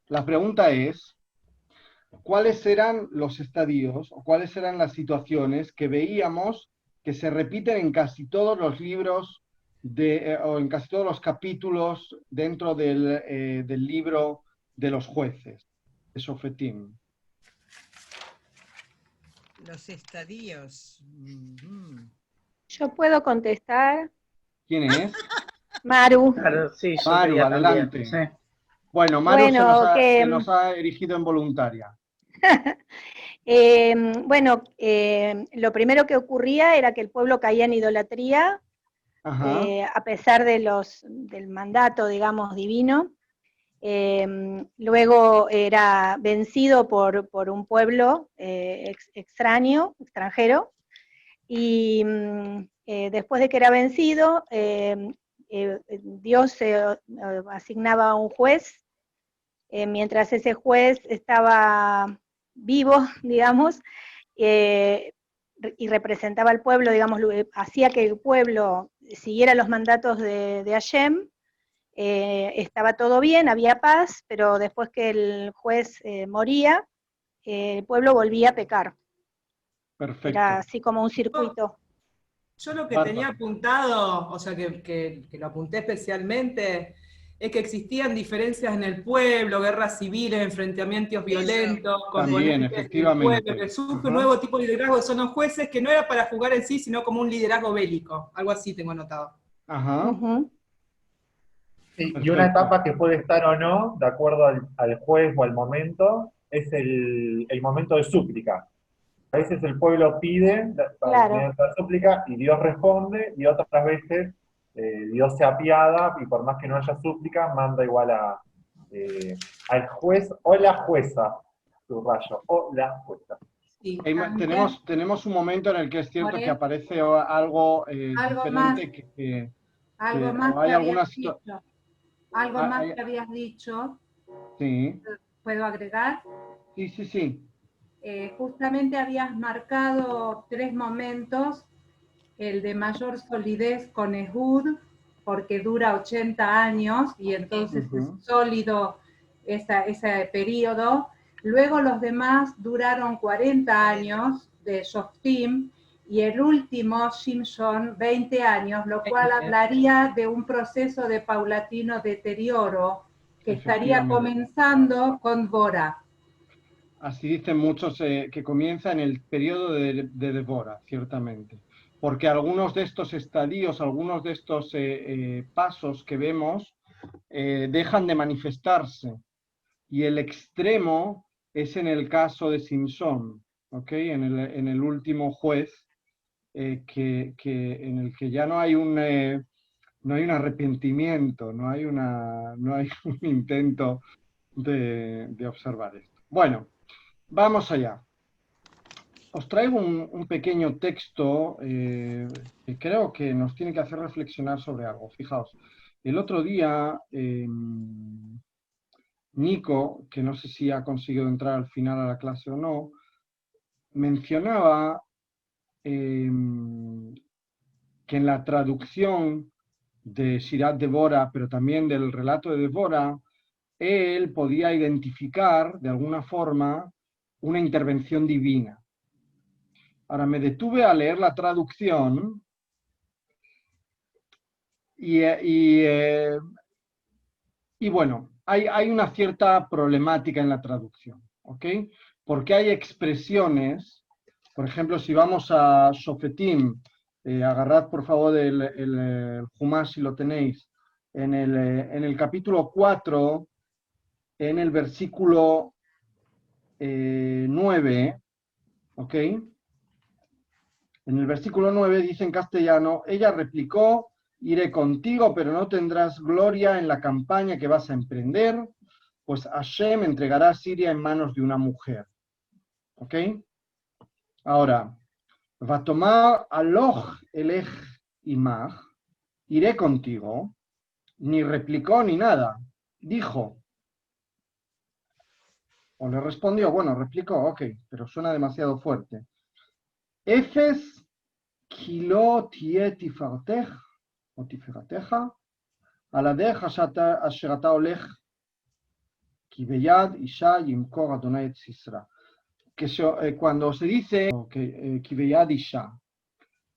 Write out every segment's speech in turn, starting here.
La pregunta es, ¿cuáles eran los estadios o cuáles eran las situaciones que veíamos que se repiten en casi todos los libros o en casi todos los capítulos dentro del libro de los jueces, de Sofetim? Los estadios. Yo puedo contestar. ¿Quién es? Maru. Claro, sí, yo Maru, quería también. adelante. Sí. Bueno, Maru Bueno, se nos ha erigido en voluntaria. bueno, lo primero que ocurría era que el pueblo caía en idolatría, Ajá. a pesar del mandato, digamos, divino. Luego era vencido por un pueblo extranjero, y después de que era vencido, Dios asignaba a un juez, mientras ese juez estaba vivo, digamos, y representaba al pueblo, digamos, hacía que el pueblo siguiera los mandatos de Hashem. Estaba todo bien, había paz, pero después que el juez moría, el pueblo volvía a pecar. Perfecto. Era así como un circuito. Yo lo que Bárbaro. tenía apuntado, o sea, que lo apunté especialmente, es que existían diferencias en el pueblo, guerras civiles, enfrentamientos violentos, También, componentes del efectivamente. pueblo, que surge Ajá. un nuevo tipo de liderazgo, que son los jueces, que no era para jugar en sí, sino como un liderazgo bélico. Algo así tengo anotado. Ajá. Ujú. Sí, y una Perfecto. etapa que puede estar o no, de acuerdo al juez o al momento, es el momento de súplica. A veces el pueblo pide Claro. mediante la súplica y Dios responde, y otras veces Dios se apiada y por más que no haya súplica, manda igual al juez o la jueza, subrayo, o la jueza. Sí. Tenemos un momento en el que es cierto Por que eso, aparece algo algo más, diferente algo más o que hay habías alguna dicho, situación. algo más que habías dicho, Sí, ¿puedo agregar? sí, sí, sí. Justamente habías marcado 3 momentos, el de mayor solidez con Ehud, porque dura 80 años y entonces es Ujú. sólido ese periodo. Luego los demás duraron 40 años de Shoftim y el último, Shimshon, 20 años, lo cual hablaría de un proceso de paulatino deterioro que estaría Efectivamente. comenzando con Dvorah. Así dicen muchos que comienza en el periodo de Débora, ciertamente. Porque algunos de estos estadios, algunos de estos pasos que vemos, dejan de manifestarse. Y el extremo es en el caso de Simson, ¿ok? En el último juez, en el que ya no hay un arrepentimiento, no hay un intento de observar esto. Bueno, vamos allá. Os traigo un pequeño texto que creo que nos tiene que hacer reflexionar sobre algo. Fijaos, el otro día Nico, que no sé si ha conseguido entrar al final a la clase o no, mencionaba eh, que en la traducción de Shirat Débora, pero también del relato de Débora, él podía identificar de alguna forma una intervención divina. Ahora me detuve a leer la traducción y, y, eh, y bueno, hay una cierta problemática en la traducción, ¿ok? Porque hay expresiones, por ejemplo, si vamos a Shofetim, agarrad por favor el Humash si lo tenéis, en el capítulo 4, en el versículo 9, ¿ok? En el versículo 9 dice en castellano, ella replicó, iré contigo, pero no tendrás gloria en la campaña que vas a emprender, pues Hashem entregará a Siria en manos de una mujer. ¿Ok? Ahora, va a tomar aloch elech imach, iré contigo, ni replicó ni nada, dijo, o le respondió, bueno, replicó, ok, pero suena demasiado fuerte. Efes kilo tie tifartech, o tiferateja, על הדרך אשר אתה הולך, Ki beyad isha yimkor Adonai et Sisra. Cuando se dice Ki beyad isha,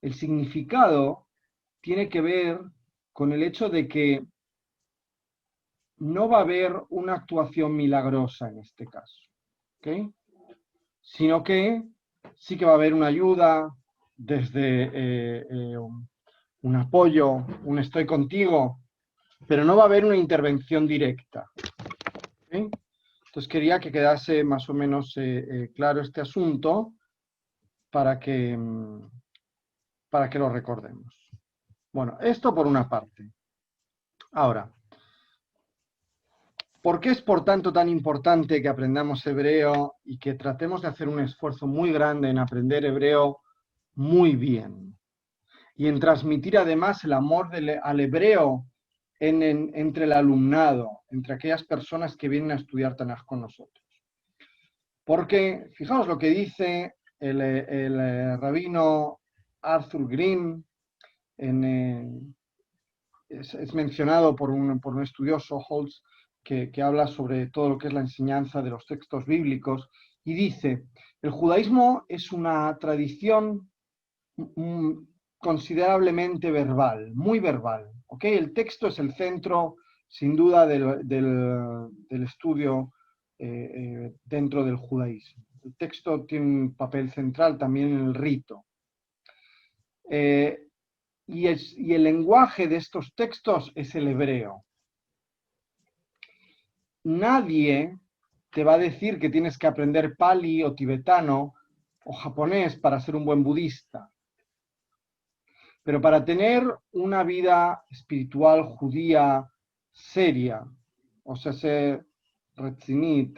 el significado tiene que ver con el hecho de que no va a haber una actuación milagrosa en este caso, ¿ok? Sino que sí que va a haber una ayuda desde un apoyo, un estoy contigo, pero no va a haber una intervención directa, ¿ok? Entonces quería que quedase más o menos claro este asunto para que lo recordemos. Bueno, esto por una parte. Ahora, ¿por qué es por tanto tan importante que aprendamos hebreo y que tratemos de hacer un esfuerzo muy grande en aprender hebreo muy bien? Y en transmitir además el amor al hebreo entre el alumnado, entre aquellas personas que vienen a estudiar Tanaj con nosotros. Porque, fijaos lo que dice el rabino Arthur Green, es mencionado por un estudioso, Holtz, que habla sobre todo lo que es la enseñanza de los textos bíblicos, y dice, el judaísmo es una tradición considerablemente verbal, muy verbal, ¿ok? El texto es el centro, sin duda, del estudio dentro del judaísmo. El texto tiene un papel central también en el rito. Y el lenguaje de estos textos es el hebreo. Nadie te va a decir que tienes que aprender pali o tibetano o japonés para ser un buen budista. Pero para tener una vida espiritual judía seria, o sea, ser retzinit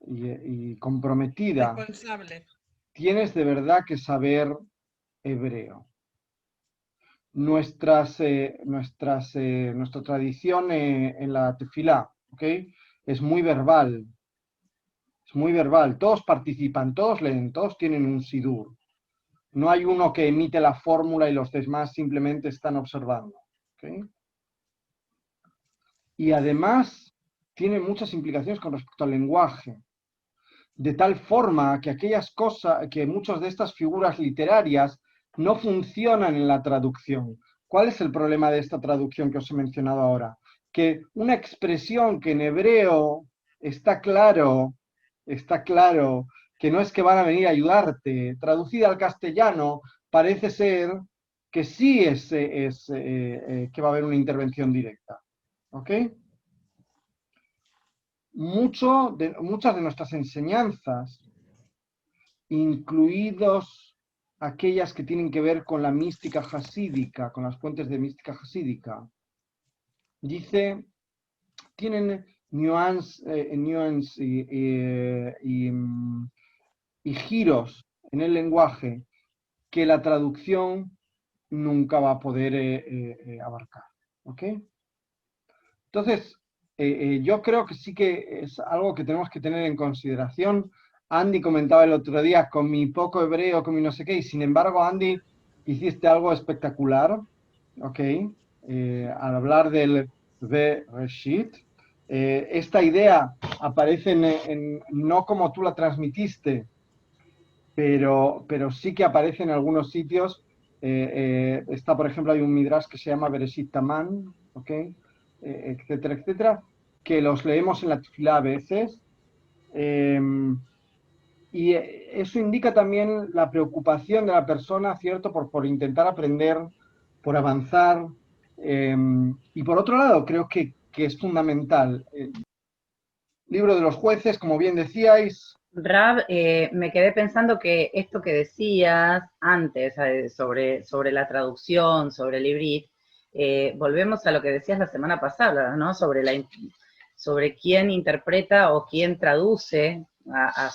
y comprometida, Responsable. tienes de verdad que saber hebreo. Nuestra tradición en la tefilá, ¿ok? Es muy verbal. Es muy verbal. Todos participan, todos leen, todos tienen un sidur. No hay uno que emite la fórmula y los demás simplemente están observando, ¿ok? Y además tiene muchas implicaciones con respecto al lenguaje. De tal forma que muchas de estas figuras literarias no funcionan en la traducción. ¿Cuál es el problema de esta traducción que os he mencionado ahora? Que una expresión que en hebreo está claro que no es que van a venir a ayudarte, traducida al castellano, parece ser que sí que va a haber una intervención directa. ¿Ok? Muchas de nuestras enseñanzas, incluidos aquellas que tienen que ver con la mística hasídica, con las fuentes de mística hasídica, tienen nuance y giros en el lenguaje que la traducción nunca va a poder abarcar. ¿Ok? Entonces, yo creo que sí que es algo que tenemos que tener en consideración. Andy comentaba el otro día, con mi poco hebreo, con mi no sé qué, y sin embargo, Andy, hiciste algo espectacular, ¿ok? Al hablar del Bereshit. Esta idea aparece no como tú la transmitiste, pero sí que aparece en algunos sitios. Está, por ejemplo, hay un midrash que se llama Bereshit Taman, ¿ok? Etcétera, etcétera, que los leemos en la tefilá a veces. Y eso indica también la preocupación de la persona, ¿cierto?, por intentar aprender, por avanzar. Y por otro lado, creo que es fundamental. Libro de los jueces, como bien decíais. Rab, me quedé pensando que esto que decías antes sobre la traducción, sobre el ibrit, volvemos a lo que decías la semana pasada, ¿no? Sobre quién interpreta o quién traduce a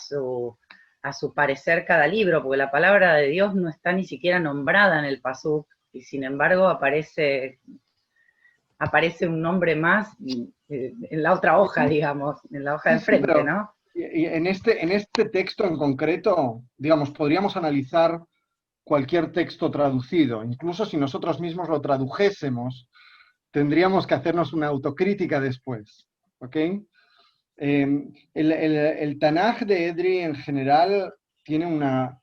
su parecer cada libro, porque la palabra de Dios no está ni siquiera nombrada en el pasuk, y sin embargo aparece un nombre más en la otra hoja, digamos, en la hoja de enfrente, pero, ¿no? Y en este texto en concreto, digamos, podríamos analizar cualquier texto traducido. Incluso si nosotros mismos lo tradujésemos, tendríamos que hacernos una autocrítica después, ¿ok? El Tanaj de Edri en general tiene una,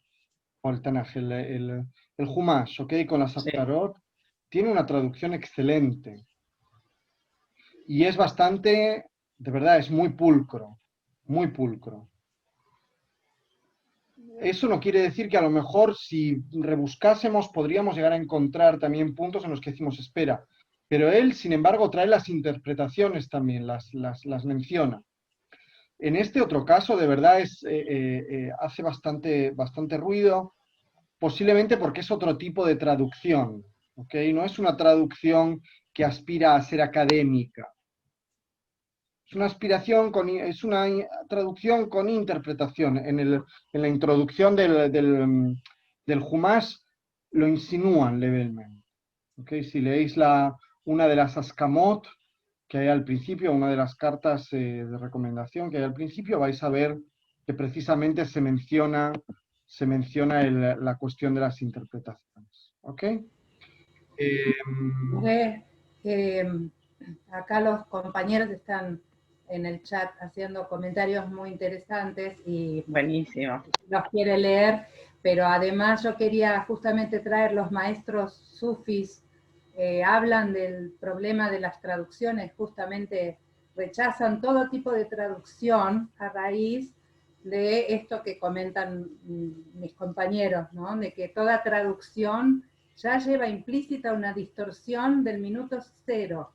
o el Tanaj, el Humash, ¿ok? Con las Haftarot, tiene una traducción excelente. Y es bastante, de verdad, es muy pulcro, muy pulcro. Eso no quiere decir que a lo mejor si rebuscásemos podríamos llegar a encontrar también puntos en los que decimos espera. Pero él, sin embargo, trae las interpretaciones también, las menciona. En este otro caso, de verdad, hace bastante ruido, posiblemente porque es otro tipo de traducción, ¿ok? No es una traducción que aspira a ser académica. Es una es una traducción con interpretación. En la introducción del Humash lo insinúan levemente. ¿Okay? Si leéis una de las Askamot que hay al principio, una de las cartas de recomendación que hay al principio, vais a ver que precisamente se menciona la cuestión de las interpretaciones. ¿Ok? Acá los compañeros están en el chat haciendo comentarios muy interesantes y buenísimo. Los quiere leer, pero además yo quería justamente traer los maestros sufis, hablan del problema de las traducciones, justamente rechazan todo tipo de traducción a raíz de esto que comentan mis compañeros, ¿no? De que toda traducción ya lleva implícita una distorsión del minuto cero.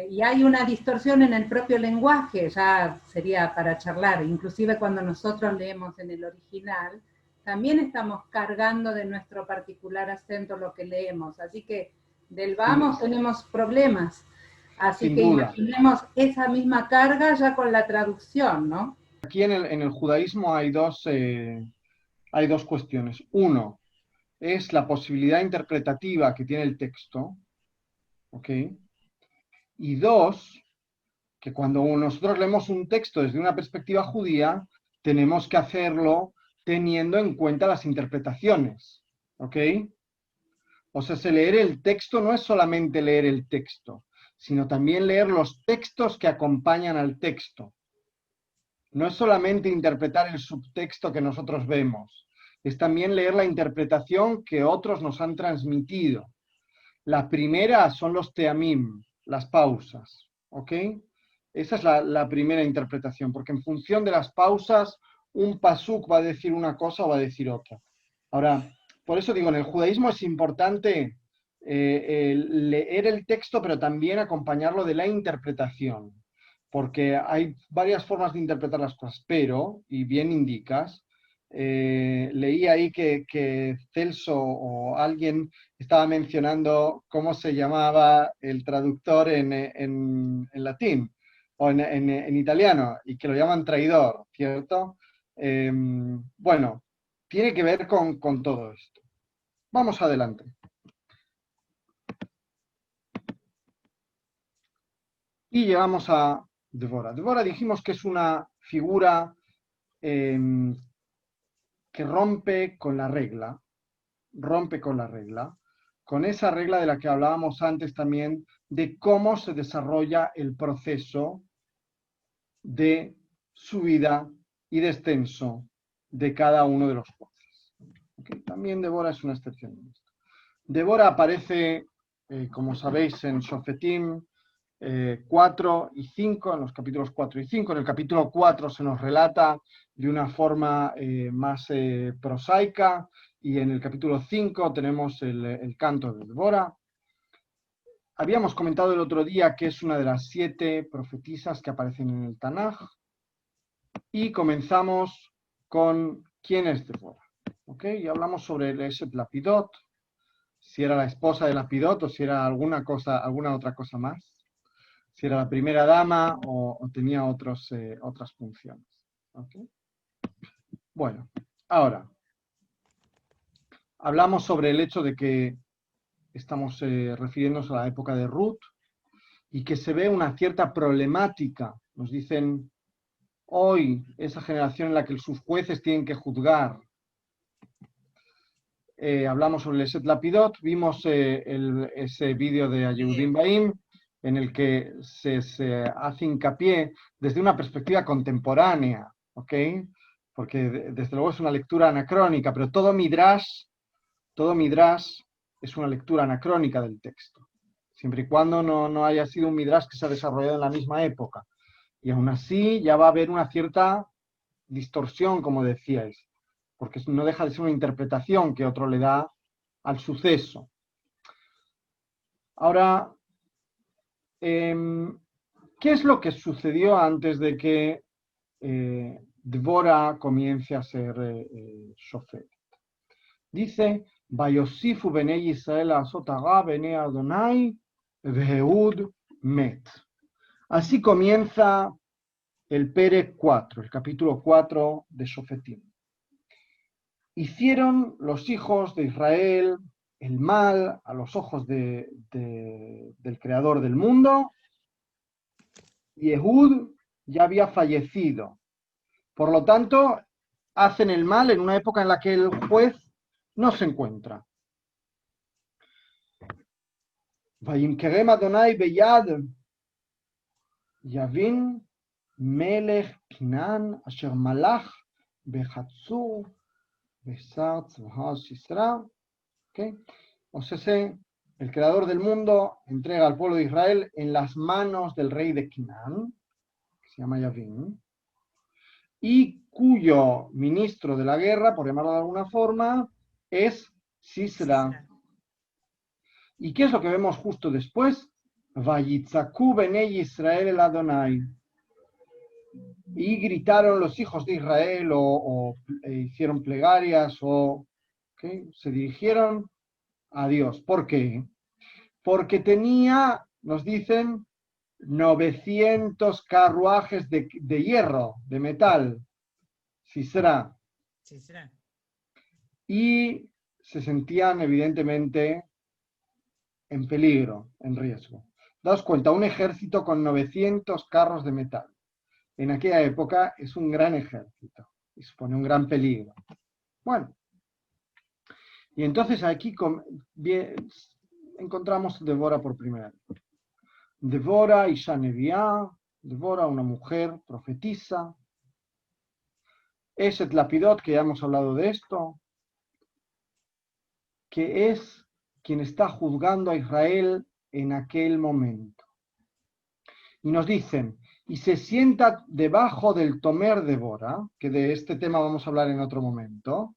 Y hay una distorsión en el propio lenguaje, ya sería para charlar, inclusive cuando nosotros leemos en el original, también estamos cargando de nuestro particular acento lo que leemos, así que del vamos tenemos problemas, así que imaginemos esa misma carga ya con la traducción, ¿no? Aquí en el judaísmo hay dos cuestiones. Uno es la posibilidad interpretativa que tiene el texto, ¿ok? Y dos, que cuando nosotros leemos un texto desde una perspectiva judía, tenemos que hacerlo teniendo en cuenta las interpretaciones, ¿ok? O sea, leer el texto no es solamente leer el texto, sino también leer los textos que acompañan al texto. No es solamente interpretar el subtexto que nosotros vemos, es también leer la interpretación que otros nos han transmitido. La primera son los teamim, las pausas, ¿ok? Esa es la primera interpretación, porque en función de las pausas, un pasuk va a decir una cosa o va a decir otra. Ahora, por eso digo, en el judaísmo es importante leer el texto, pero también acompañarlo de la interpretación, porque hay varias formas de interpretar las cosas, pero, y bien indicas, leí ahí que Celso o alguien estaba mencionando cómo se llamaba el traductor en latín o en italiano, y que lo llaman traidor, ¿cierto? Bueno, tiene que ver con todo esto. Vamos adelante. Y llegamos a Dvorah. Dvorah dijimos que es una figura que rompe con la regla, con esa regla de la que hablábamos antes también, de cómo se desarrolla el proceso de subida y descenso de cada uno de los jueces. ¿Okay? También Dvorah es una excepción en esto. Dvorah aparece, como sabéis, en Shofetim 4 y 5, en los capítulos 4 y 5. En el capítulo 4 se nos relata de una forma más prosaica, y en el capítulo 5 tenemos el canto de Dvorah. Habíamos comentado el otro día que es una de las 7 profetisas que aparecen en el Tanaj, y comenzamos con quién es Dvorah. ¿Okay? Y hablamos sobre el Eshet Lapidot, si era la esposa de Lapidot o si era alguna otra cosa más, si era la primera dama o tenía otras funciones. ¿Okay? Bueno, ahora, hablamos sobre el hecho de que estamos refiriéndonos a la época de Ruth y que se ve una cierta problemática. Nos dicen, hoy, esa generación en la que sus jueces tienen que juzgar. Hablamos sobre el Eshet Lapidot, vimos ese vídeo de Yehudim Baim, en el que se hace hincapié desde una perspectiva contemporánea, ¿ok? Porque desde luego es una lectura anacrónica, pero todo Midrash es una lectura anacrónica del texto, siempre y cuando no haya sido un Midrash que se ha desarrollado en la misma época. Y aún así ya va a haber una cierta distorsión, como decíais, porque no deja de ser una interpretación que otro le da al suceso. Ahora, ¿qué es lo que sucedió antes de que Dvorah comience a ser shofet? Dice, Vayosifu benei Israel asot hara benei Adonai vehud met. Así comienza el Perek 4, el capítulo 4 de Shofetim. Hicieron los hijos de Israel el mal a los ojos del creador del mundo, y Ehud ya había fallecido. Por lo tanto, hacen el mal en una época en la que el juez no se encuentra. Vayimkerem Adonai beyad Yavin Melech Kinan asher malach bechatzur besar tzvah Sisra. O sea, el creador del mundo entrega al pueblo de Israel en las manos del rey de Kinán, que se llama Yavin, y cuyo ministro de la guerra, por llamarlo de alguna forma, es Sisra. ¿Y qué es lo que vemos justo después? Vayitzaku benei Israel el Adonai. Y gritaron los hijos de Israel, hicieron plegarias, se dirigieron a Dios. ¿Por qué? Porque tenía, nos dicen, 900 carruajes de hierro, de metal, Sisra. Y se sentían evidentemente en peligro, en riesgo. Daos cuenta, un ejército con 900 carros de metal. En aquella época es un gran ejército y supone un gran peligro. Bueno, y entonces aquí encontramos Dvorah por primera vez. Dvorah, Isha Neviá, Dvorah, una mujer profetisa. Eshet Lapidot, que ya hemos hablado de esto, que es quien está juzgando a Israel en aquel momento. Y nos dicen, y se sienta debajo del tomer de Dvorah, que de este tema vamos a hablar en otro momento.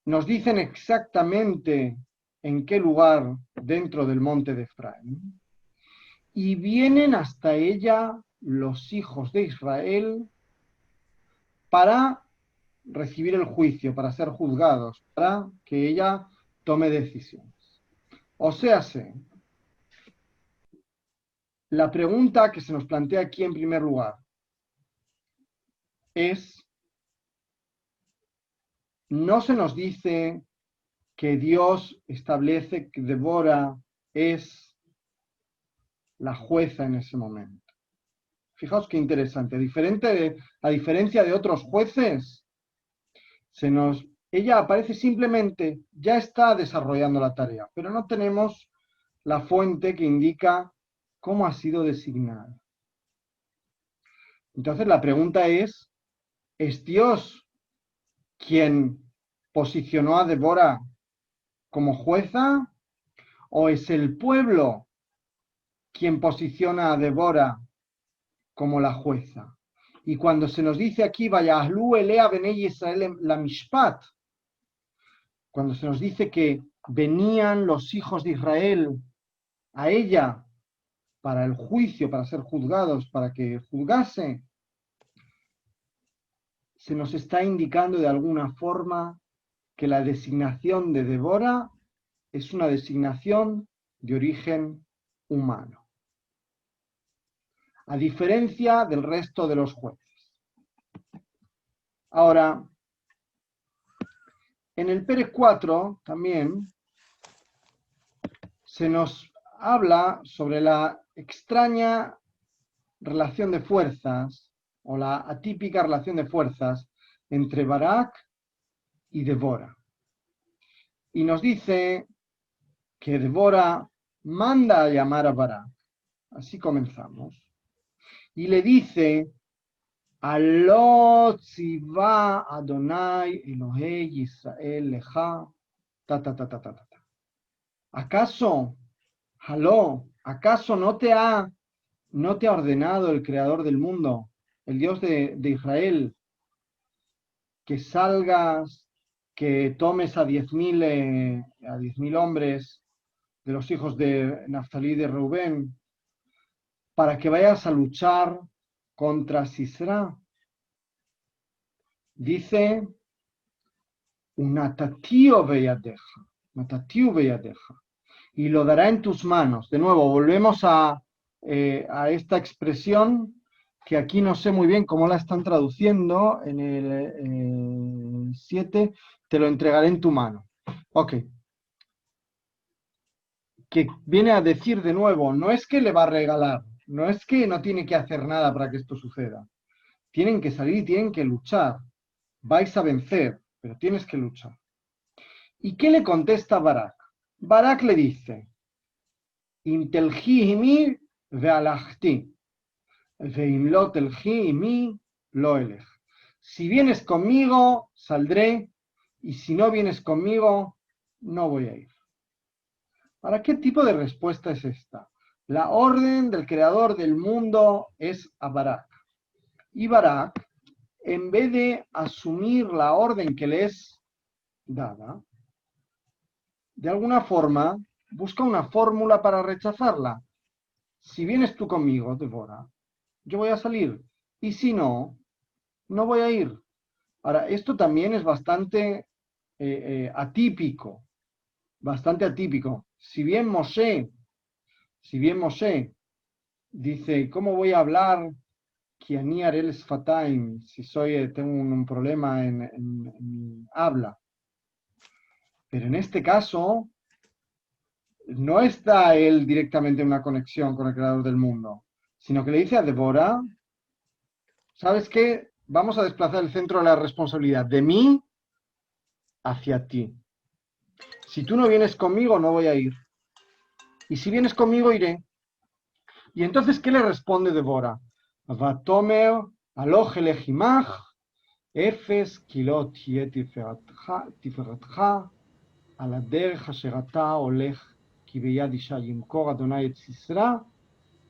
Nos dicen exactamente en qué lugar dentro del monte de Efraín, y vienen hasta ella los hijos de Israel para recibir el juicio, para ser juzgados, para que ella tome decisiones. O sea, la pregunta que se nos plantea aquí en primer lugar es, no se nos dice que Dios establece que Dvorah es la jueza en ese momento. Fijaos qué interesante. A diferencia de otros jueces, ella aparece simplemente, ya está desarrollando la tarea, pero no tenemos la fuente que indica cómo ha sido designada. Entonces la pregunta ¿es Dios quien posicionó a Dvorah como jueza, o es el pueblo quien posiciona a Dvorah como la jueza? Y cuando se nos dice aquí, Vayahlu elea benei Israel la mishpat, cuando se nos dice que venían los hijos de Israel a ella para el juicio, para ser juzgados, para que juzgase, se nos está indicando de alguna forma que la designación de Dvorah es una designación de origen humano, a diferencia del resto de los jueces. Ahora, en el Perek 4 también se nos habla sobre la extraña relación de fuerzas, o la atípica relación de fuerzas entre Barak y Dvorah. Y nos dice que Dvorah manda a llamar a Barak. Así comenzamos. Y le dice, Aló tziva Adonai Elohei Israel leja, ta ta ta ta ta ta. ¿Acaso, acaso no te ha ordenado el creador del mundo, el Dios de Israel, que salgas, que tomes a 10.000 hombres de los hijos de Naftalí y de Reubén, para que vayas a luchar contra Sisra? Dice, Natatiu beyadeja, y lo dará en tus manos. De nuevo, volvemos a esta expresión que aquí no sé muy bien cómo la están traduciendo en el 7, te lo entregaré en tu mano. Ok. Que viene a decir de nuevo, no es que le va a regalar, no es que no tiene que hacer nada para que esto suceda. Tienen que salir y tienen que luchar. Vais a vencer, pero tienes que luchar. ¿Y qué le contesta Barak? Barak le dice, Im telji imi ve'alachti, ve'im lo telji imi lo elej. Si vienes conmigo, saldré, y si no vienes conmigo, no voy a ir. ¿Para qué tipo de respuesta es esta? La orden del creador del mundo es a Barak. Y Barak, en vez de asumir la orden que le es dada, de alguna forma busca una fórmula para rechazarla. Si vienes tú conmigo, Débora, yo voy a salir. Y si no, no voy a ir. Ahora, esto también es bastante atípico. Bastante atípico. Si bien Moshe dice, ¿cómo voy a hablar Kiani Arel Sfataim si tengo un problema en habla? Pero en este caso, no está él directamente en una conexión con el creador del mundo, sino que le dice a Débora, ¿sabes qué? Vamos a desplazar el centro de la responsabilidad de mí hacia ti. Si tú no vienes conmigo, no voy a ir. Y si vienes conmigo, iré. Y entonces, ¿qué le responde Débora? Vatomer aloch elejimach, efes kilot yeh tiferatcha, על הדרך אשר אתה הולך כי ביד אישה ימכור אדוני את סיסרא,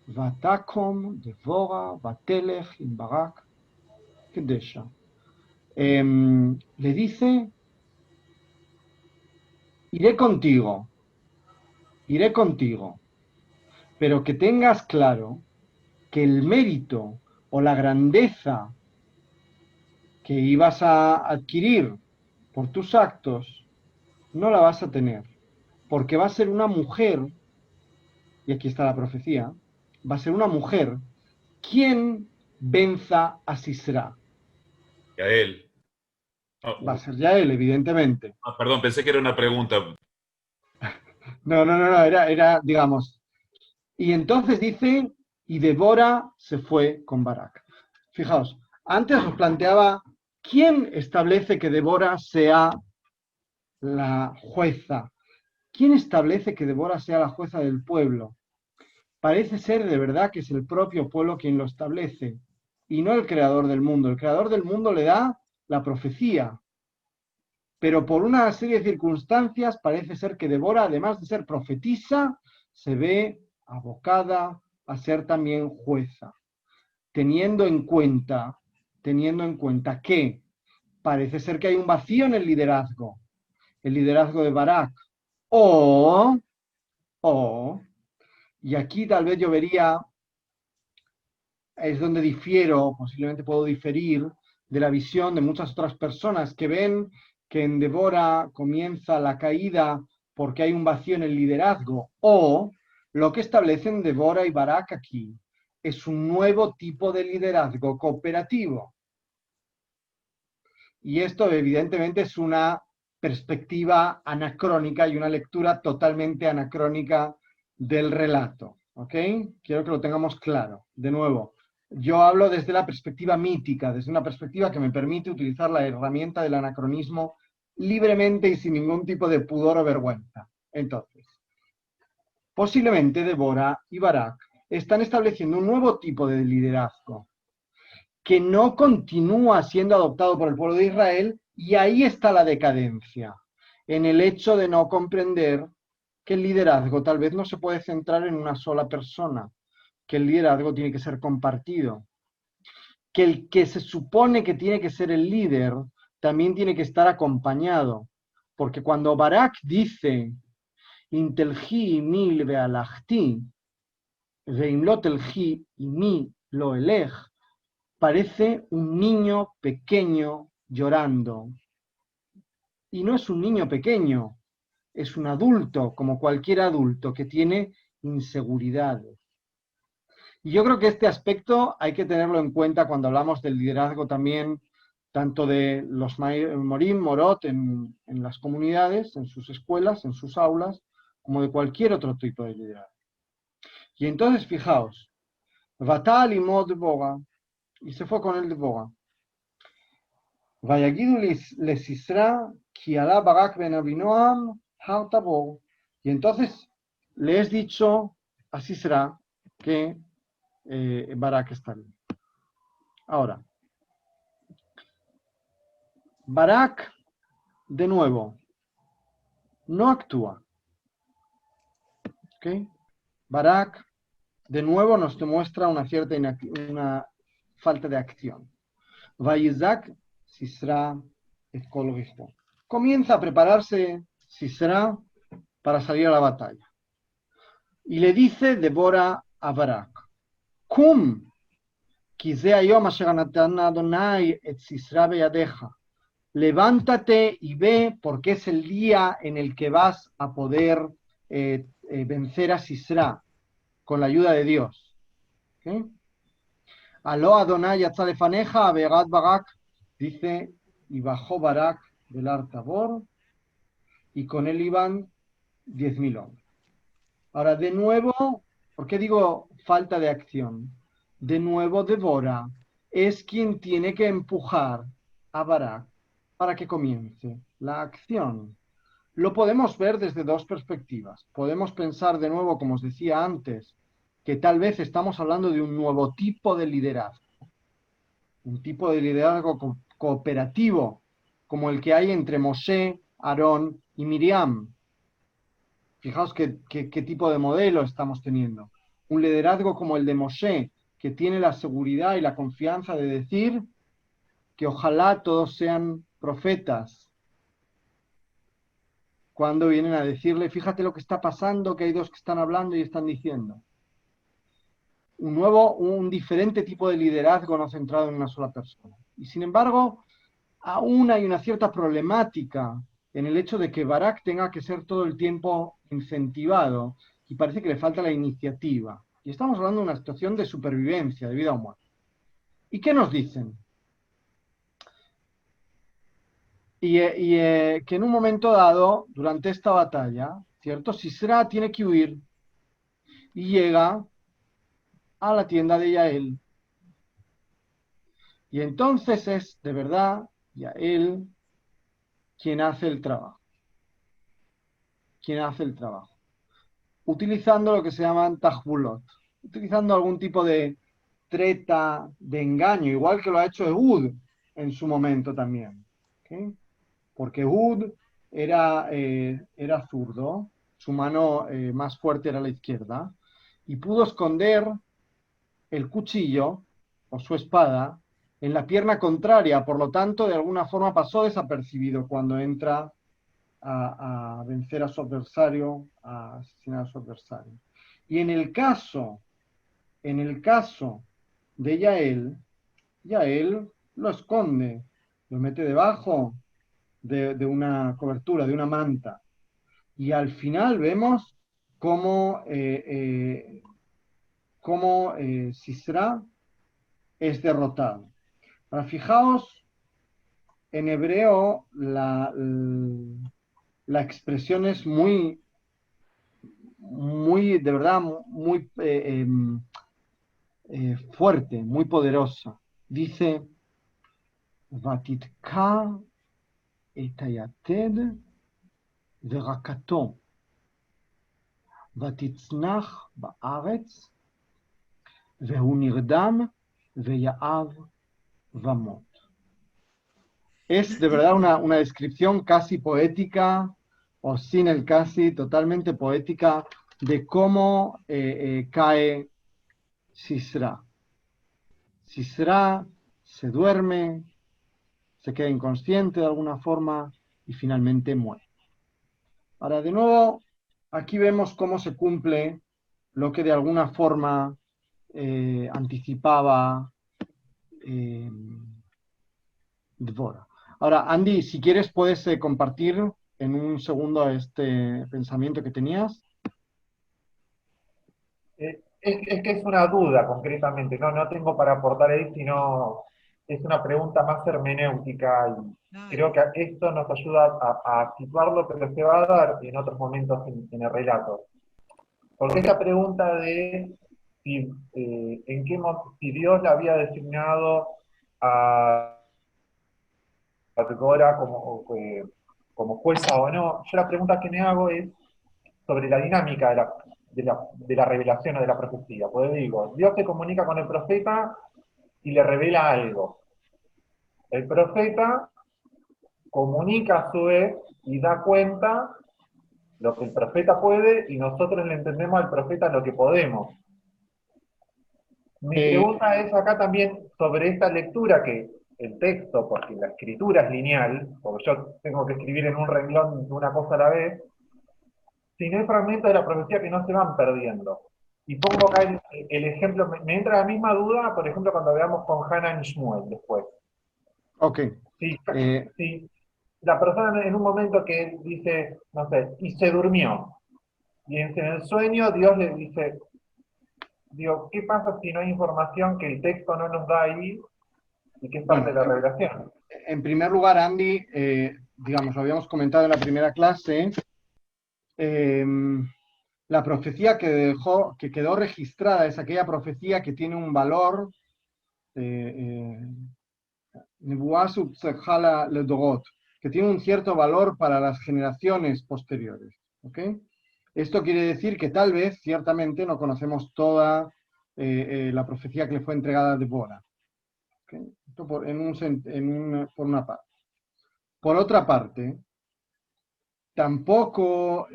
ותקום דבורה ותלך עם ברק קדשה. Le dice, iré contigo, pero que tengas claro que el mérito o la grandeza que ibas a adquirir por tus actos no la vas a tener, porque va a ser una mujer, y aquí está la profecía, va a ser una mujer quien venza a Sisra. Yael. Va a ser Yael, evidentemente. Perdón, pensé que era una pregunta. No, era, digamos. Y entonces dice, y Débora se fue con Barak. Fijaos, antes os planteaba, ¿quién establece que Débora sea la jueza? ¿Quién establece que Débora sea la jueza del pueblo? Parece ser de verdad que es el propio pueblo quien lo establece, y no el creador del mundo. El creador del mundo le da la profecía, pero por una serie de circunstancias parece ser que Débora, además de ser profetisa, se ve abocada a ser también jueza, teniendo en cuenta que parece ser que hay un vacío en el liderazgo de Barak, o, y aquí tal vez yo vería, es donde difiero, posiblemente puedo diferir de la visión de muchas otras personas que ven que en Débora comienza la caída porque hay un vacío en el liderazgo, o lo que establecen Débora y Barak aquí es un nuevo tipo de liderazgo cooperativo. Y esto evidentemente es una perspectiva anacrónica y una lectura totalmente anacrónica del relato. ¿Ok? Quiero que lo tengamos claro. De nuevo, yo hablo desde la perspectiva mítica, desde una perspectiva que me permite utilizar la herramienta del anacronismo libremente y sin ningún tipo de pudor o vergüenza. Entonces, Posiblemente Débora y Barak están estableciendo un nuevo tipo de liderazgo que no continúa siendo adoptado por el pueblo de Israel, y ahí está la decadencia, en el hecho de no comprender que el liderazgo tal vez no se puede centrar en una sola persona, que el liderazgo tiene que ser compartido, que el que se supone que tiene que ser el líder también tiene que estar acompañado, porque cuando Barak dice Intelji mi bealachti, veimlo telji y mi lo elej, parece un niño pequeño llorando. Y no es un niño pequeño, es un adulto, como cualquier adulto, que tiene inseguridades. Y yo creo que este aspecto hay que tenerlo en cuenta cuando hablamos del liderazgo también, tanto de los morim, morot, en las comunidades, en sus escuelas, en sus aulas, como de cualquier otro tipo de liderazgo. Y entonces, fijaos, Vatal y Mod Boga, y se fue con él de Boga. Vayagidu le Sisra, Kiala Barak ben Abinoam, Hartabor. Y entonces le has dicho a Sisra que Barak está bien. Ahora, Barak, de nuevo, no actúa. ¿Okay? Barak, de nuevo, nos demuestra una cierta una falta de acción. Vayizak, Sisra, Etkol Rishto. Comienza a prepararse Sisra para salir a la batalla. Y le dice Débora a Barak, Kum, levántate y ve, porque es el día en el que vas a poder vencer a Sisra con la ayuda de Dios. ¿Okay? Aló Adonai Yatzalefaneja, Begat Barak, dice, y bajó Barak del Artabor, y con él iban 10.000 hombres. Ahora, de nuevo, ¿por qué digo falta de acción? De nuevo, Débora es quien tiene que empujar a Barak para que comience la acción. Lo podemos ver desde dos perspectivas. Podemos pensar de nuevo, como os decía antes, que tal vez estamos hablando de un nuevo tipo de liderazgo. Un tipo de liderazgo cooperativo, como el que hay entre Moshe, Aarón y Miriam. Fijaos qué tipo de modelo estamos teniendo. Un liderazgo como el de Moshe, que tiene la seguridad y la confianza de decir que ojalá todos sean profetas. Cuando vienen a decirle, fíjate lo que está pasando, que hay dos que están hablando y están diciendo. Un diferente tipo de liderazgo no centrado en una sola persona. Y sin embargo, aún hay una cierta problemática en el hecho de que Barak tenga que ser todo el tiempo incentivado y parece que le falta la iniciativa. Y estamos hablando de una situación de supervivencia, de vida o muerte. ¿Y qué nos dicen? Que en un momento dado, durante esta batalla, ¿cierto? Sisra tiene que huir y llega a la tienda de Yael. Y entonces es, de verdad, Yael quien hace el trabajo. Quien hace el trabajo. Utilizando lo que se llaman tajbulot. Utilizando algún tipo de treta, de engaño, igual que lo ha hecho Ehud en su momento también. ¿Okay? Porque Ehud era zurdo, su mano más fuerte era la izquierda, y pudo esconder el cuchillo o su espada en la pierna contraria, por lo tanto, de alguna forma pasó desapercibido cuando entra a vencer a su adversario, a asesinar a su adversario. Y en el caso de Yael lo esconde, lo mete debajo de una cobertura, de una manta. Y al final vemos cómo Sisra es derrotado. Ahora, fijaos, en hebreo la expresión es muy, de verdad, muy fuerte, muy poderosa. Dice, Vatitka etayated verakato. ותצנח בארץ, והוא נרדם, ויעב ומות. Es de verdad una descripción casi poética, o sin el casi, totalmente poética, de cómo cae Sisra. Sisra se duerme, se queda inconsciente de alguna forma y finalmente muere. Ahora, de nuevo, aquí vemos cómo se cumple lo que de alguna forma anticipaba Dvora. Ahora, Andy, si quieres puedes compartir en un segundo este pensamiento que tenías. Es que es una duda concretamente, no tengo para aportar ahí, sino es una pregunta más hermenéutica y creo que esto nos ayuda a situarlo, pero se va a dar en otros momentos en el relato. Porque esta pregunta de si Dios le había designado a Dvora como jueza o no, yo la pregunta que me hago es sobre la dinámica de la revelación o de la profecía. Pues digo, Dios se comunica con el profeta y le revela algo. El profeta comunica a su vez y da cuenta lo que el profeta puede y nosotros le entendemos al profeta lo que podemos. Mi pregunta es acá también sobre esta lectura que el texto, porque la escritura es lineal, porque yo tengo que escribir en un renglón una cosa a la vez, si no hay fragmentos de la profecía que no se van perdiendo. Y pongo acá el ejemplo, me entra la misma duda, por ejemplo, cuando veamos con Hannah y Shmuel después. Ok. Si la persona en un momento que dice, no sé, y se durmió, y en el sueño Dios le dice, digo, ¿qué pasa si no hay información que el texto no nos da ahí y que es parte de la revelación? En primer lugar, Andy, digamos, lo habíamos comentado en la primera clase, la profecía que quedó registrada es aquella profecía que tiene un valor, que tiene un cierto valor para las generaciones posteriores. ¿Okay? Esto quiere decir que tal vez, ciertamente, no conocemos toda la profecía que le fue entregada a Débora. ¿Okay? Esto por una parte. Por otra parte, tampoco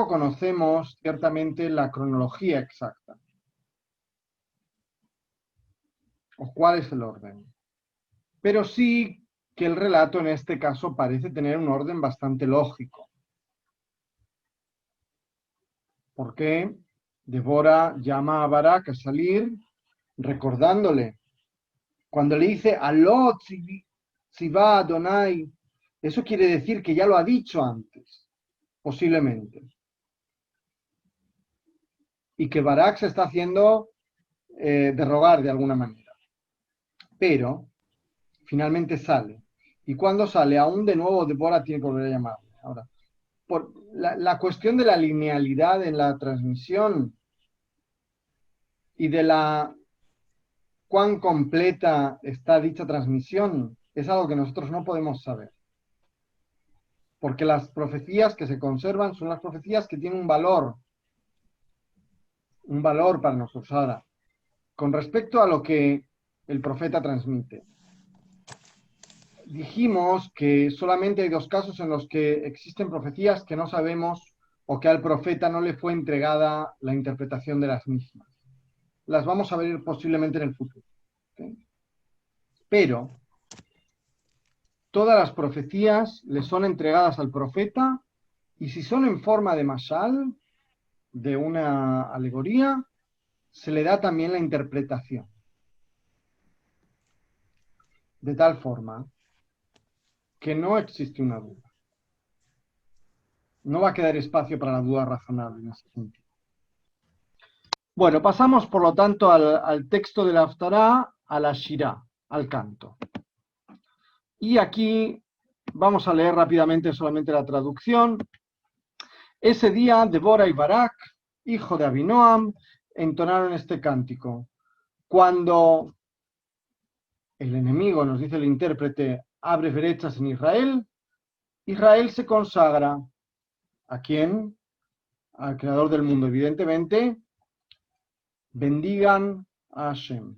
conocemos ciertamente la cronología exacta. O cuál es el orden. Pero sí que el relato en este caso parece tener un orden bastante lógico. Porque Débora llama a Barak a salir recordándole. Cuando le dice Alot Tzivá Adonai, eso quiere decir que ya lo ha dicho antes, posiblemente. Y que Barak se está haciendo derrogar de alguna manera. Pero finalmente sale. Y cuando sale, aún de nuevo Débora tiene que volver a llamarle. Ahora, por la cuestión de la linealidad en la transmisión y de la cuán completa está dicha transmisión es algo que nosotros no podemos saber. Porque las profecías que se conservan son las profecías que tienen un valor para nosotros. Ahora, con respecto a lo que el profeta transmite, dijimos que solamente hay dos casos en los que existen profecías que no sabemos o que al profeta no le fue entregada la interpretación de las mismas. Las vamos a ver posiblemente en el futuro. ¿Okay? Pero todas las profecías le son entregadas al profeta y si son en forma de mashal, de una alegoría, se le da también la interpretación. De tal forma que no existe una duda. No va a quedar espacio para la duda razonable en ese sentido. Bueno, pasamos por lo tanto al texto de la Haftará, a la Shirá, al canto. Y aquí vamos a leer rápidamente solamente la traducción. Ese día, Débora y Barak, hijo de Abinoam, entonaron este cántico. Cuando el enemigo, nos dice el intérprete, abre brechas en Israel, Israel se consagra ¿A quién? Al creador del mundo, evidentemente. Bendigan a Hashem.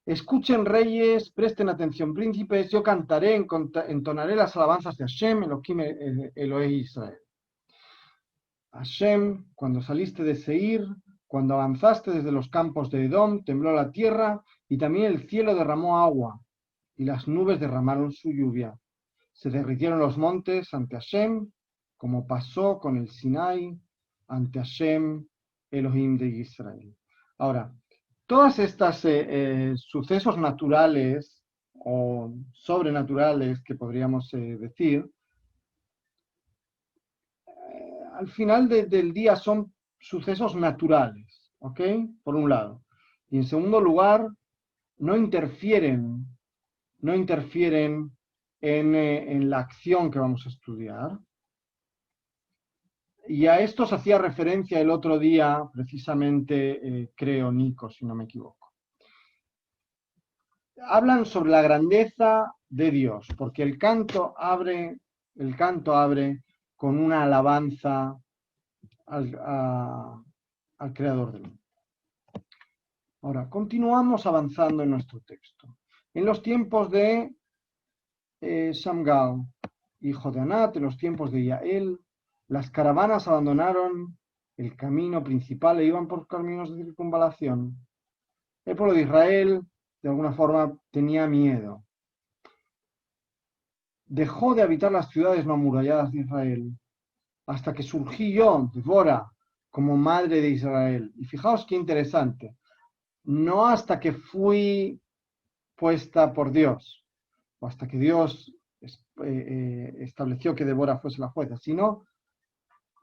Escuchen reyes, presten atención príncipes, yo cantaré, entonaré las alabanzas de Hashem, Elohim Elohe Israel. Hashem, cuando saliste de Seir, cuando avanzaste desde los campos de Edom, tembló la tierra y también el cielo derramó agua y las nubes derramaron su lluvia. Se derritieron los montes ante Hashem, como pasó con el Sinai ante Hashem, Elohim de Israel. Ahora, todas estas sucesos naturales o sobrenaturales que podríamos decir, al final del día son sucesos naturales, ¿ok? Por un lado. Y en segundo lugar, no interfieren en la acción que vamos a estudiar. Y a esto se hacía referencia el otro día, precisamente, creo, Nico, si no me equivoco. Hablan sobre la grandeza de Dios, porque el canto abre con una alabanza al Creador del mundo. Ahora, continuamos avanzando en nuestro texto. En los tiempos de Shamgal, hijo de Anat, en los tiempos de Yael, las caravanas abandonaron el camino principal e iban por caminos de circunvalación. El pueblo de Israel, de alguna forma, tenía miedo. Dejó de habitar las ciudades no amuralladas de Israel, hasta que surgí yo, Débora, como madre de Israel. Y fijaos qué interesante. No hasta que fui puesta por Dios, o hasta que Dios estableció que Débora fuese la jueza, sino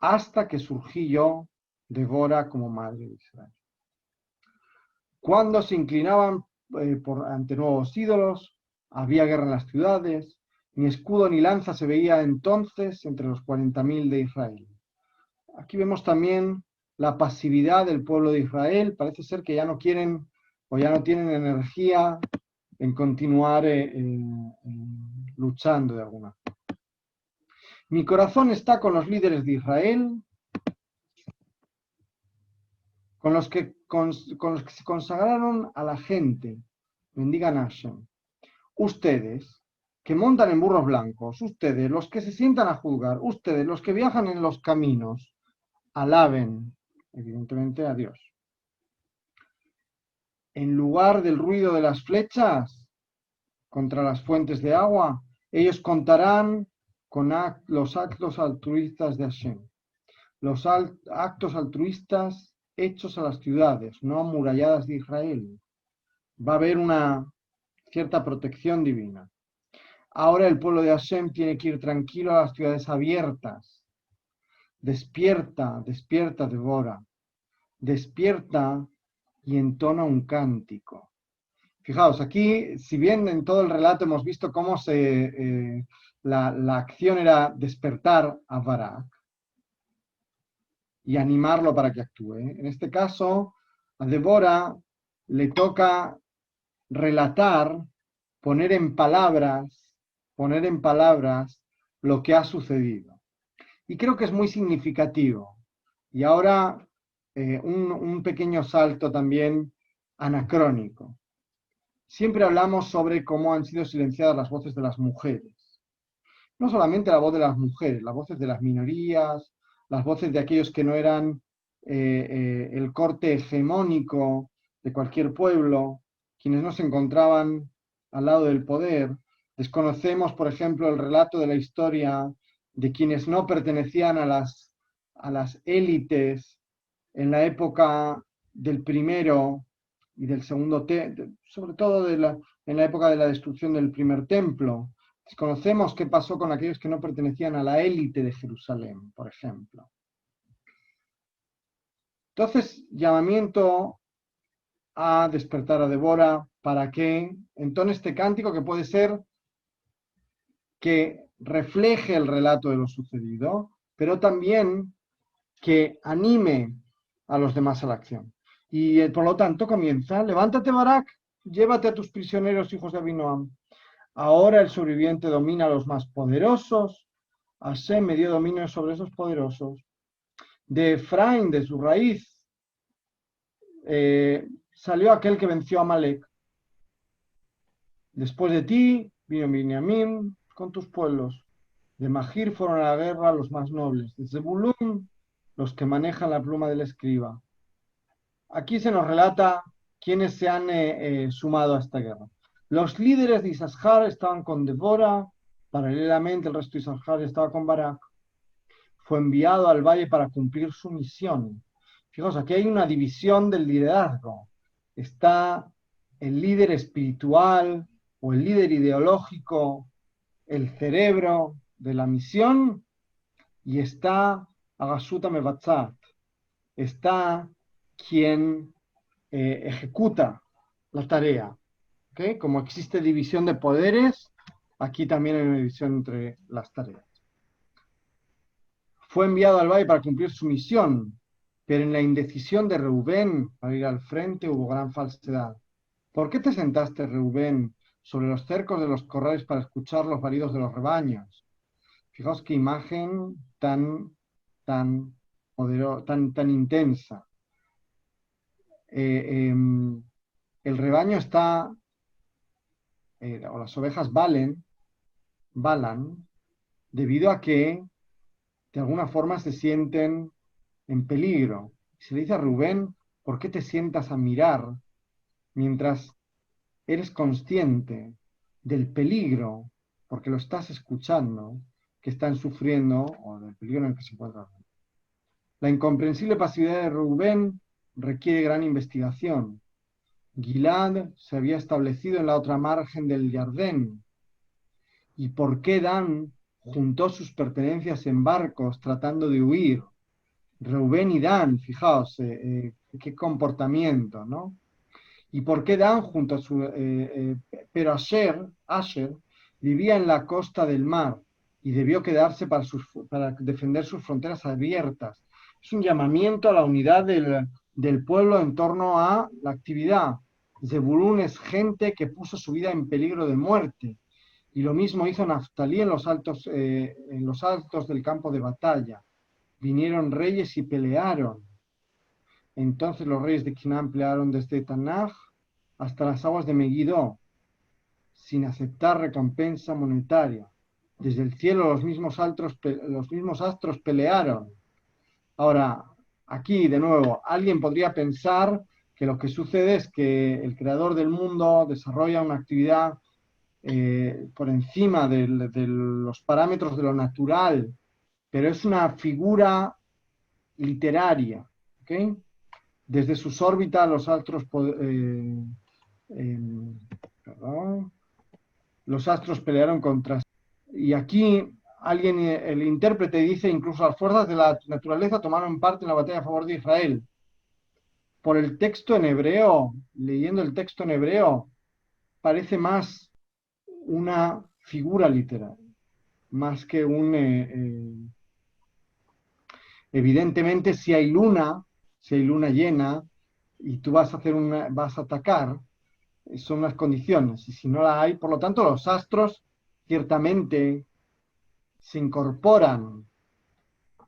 hasta que surgí yo, Débora, como madre de Israel. Cuando se inclinaban ante nuevos ídolos, había guerra en las ciudades, ni escudo ni lanza se veía entonces entre los 40.000 de Israel. Aquí vemos también la pasividad del pueblo de Israel. Parece ser que ya no quieren o ya no tienen energía en continuar luchando de alguna forma. Mi corazón está con los líderes de Israel, con los que se consagraron a la gente. Bendigan a Hashem. Ustedes, que montan en burros blancos, ustedes, los que se sientan a juzgar, ustedes, los que viajan en los caminos, alaben, evidentemente, a Dios. En lugar del ruido de las flechas contra las fuentes de agua, ellos contarán con los actos altruistas de Hashem. Los actos altruistas hechos a las ciudades, no amuralladas de Israel. Va a haber una cierta protección divina. Ahora el pueblo de Hashem tiene que ir tranquilo a las ciudades abiertas. Despierta, despierta, Débora. Despierta y entona un cántico. Fijaos, aquí, si bien en todo el relato hemos visto cómo la acción era despertar a Barak y animarlo para que actúe, en este caso, a Débora le toca relatar, poner en palabras lo que ha sucedido. Y creo que es muy significativo. Y ahora un pequeño salto también anacrónico. Siempre hablamos sobre cómo han sido silenciadas las voces de las mujeres. No solamente la voz de las mujeres, las voces de las minorías, las voces de aquellos que no eran el corte hegemónico de cualquier pueblo, quienes no se encontraban al lado del poder. Desconocemos, por ejemplo, el relato de la historia de quienes no pertenecían a las élites en la época del primero y del segundo, sobre todo en la época de la destrucción del primer templo. Desconocemos qué pasó con aquellos que no pertenecían a la élite de Jerusalén, por ejemplo. Entonces, llamamiento a despertar a Débora para que entone este cántico que puede ser que refleje el relato de lo sucedido, pero también que anime a los demás a la acción. Y por lo tanto comienza: levántate, Barak, llévate a tus prisioneros, hijos de Abinoam. Ahora el sobreviviente domina a los más poderosos, Hashem me dio dominio sobre esos poderosos. De Efraín, de su raíz, salió aquel que venció a Amalek. Después de ti vino Binyamin con tus pueblos. De Magir fueron a la guerra los más nobles. De Zebulún, los que manejan la pluma del escriba. Aquí se nos relata quiénes se han sumado a esta guerra. Los líderes de Isahar estaban con Débora, paralelamente el resto de Isahar estaba con Barak. Fue enviado al valle para cumplir su misión. Fijaos, aquí hay una división del liderazgo. Está el líder espiritual o el líder ideológico, el cerebro de la misión, y está Agasuta Mevatzat, está quien ejecuta la tarea. ¿Okay? Como existe división de poderes, aquí también hay una división entre las tareas. Fue enviado al valle para cumplir su misión, pero en la indecisión de Reubén para ir al frente hubo gran falsedad. ¿Por qué te sentaste, Reubén, sobre los cercos de los corrales para escuchar los balidos de los rebaños? Fijaos qué imagen tan poderosa, tan intensa. El rebaño está, o las ovejas balan, debido a que de alguna forma se sienten en peligro. Se le dice a Rubén, ¿por qué te sientas a mirar mientras eres consciente del peligro, porque lo estás escuchando, que están sufriendo, o del peligro en el que se encuentran? La incomprensible pasividad de Rubén requiere gran investigación. Gilad se había establecido en la otra margen del Jardén. ¿Y por qué Dan juntó sus pertenencias en barcos tratando de huir? Reubén y Dan, fijaos, qué comportamiento, ¿no? ¿Y por qué Dan junto a su... pero Asher vivía en la costa del mar y debió quedarse para defender sus fronteras abiertas. Es un llamamiento a la unidad del pueblo en torno a la actividad. Zebulún es gente que puso su vida en peligro de muerte. Y lo mismo hizo Naftalí en los altos del campo de batalla. Vinieron reyes y pelearon. Entonces los reyes de Canaán pelearon desde Tanaj hasta las aguas de Megiddo, sin aceptar recompensa monetaria. Desde el cielo los mismos astros pelearon. Ahora, aquí de nuevo, alguien podría pensar que lo que sucede es que el creador del mundo desarrolla una actividad por encima de los parámetros de lo natural, pero es una figura literaria, ¿okay? Desde sus órbitas los astros pelearon contra... Y aquí alguien, el intérprete dice, incluso las fuerzas de la naturaleza tomaron parte en la batalla a favor de Israel. Por el texto en hebreo, leyendo el texto en hebreo, parece más una figura literaria, más que un... evidentemente, si hay luna llena, y tú vas a atacar, son las condiciones, y si no la hay, por lo tanto, los astros ciertamente se incorporan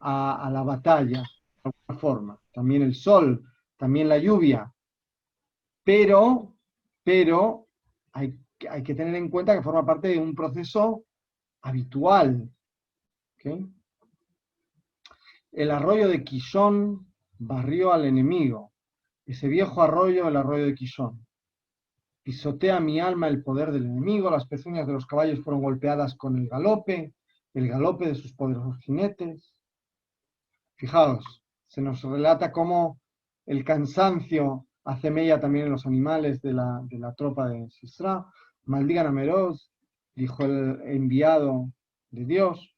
a la batalla de alguna forma, también el sol, también la lluvia, pero hay que tener en cuenta que forma parte de un proceso habitual. ¿Okay? El arroyo de Kishón barrió al enemigo. Ese viejo arroyo, el arroyo de Kishón. Pisotea mi alma el poder del enemigo, las pezuñas de los caballos fueron golpeadas con el galope de sus poderosos jinetes. Fijaos, se nos relata cómo el cansancio hace mella también en los animales de la tropa de Sisra. Maldigan a Meroz, dijo el enviado de Dios.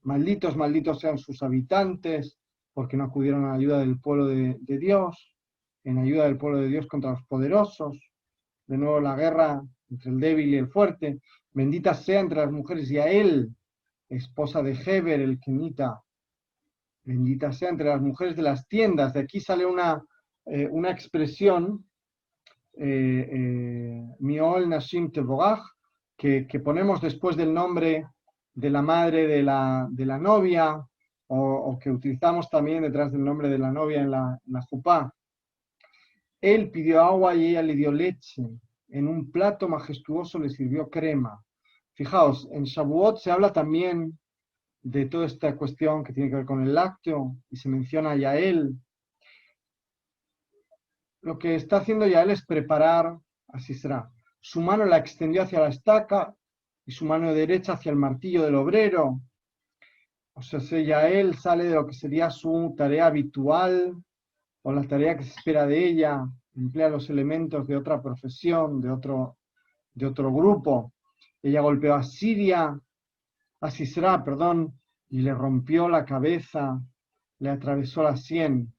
Malditos, malditos sean sus habitantes, porque no acudieron a la ayuda del pueblo de Dios, en ayuda del pueblo de Dios contra los poderosos. De nuevo la guerra entre el débil y el fuerte. Bendita sea entre las mujeres Yael, esposa de Heber, el kenita. Bendita sea entre las mujeres de las tiendas. De aquí sale una expresión, Miol Nashim Tevogach, que ponemos después del nombre de la madre de la novia, o que utilizamos también detrás del nombre de la novia en la jupá. Él pidió agua y ella le dio leche. En un plato majestuoso le sirvió crema. Fijaos, en Shavuot se habla también de toda esta cuestión que tiene que ver con el lácteo, y se menciona a Yael. Lo que está haciendo Yael es preparar a Sisra. Su mano la extendió hacia la estaca y su mano derecha hacia el martillo del obrero. O sea, Yael sale de lo que sería su tarea habitual, o la tarea que se espera de ella, emplea los elementos de otra profesión, de otro grupo. Ella golpeó a Sisra, y le rompió la cabeza, le atravesó la sien.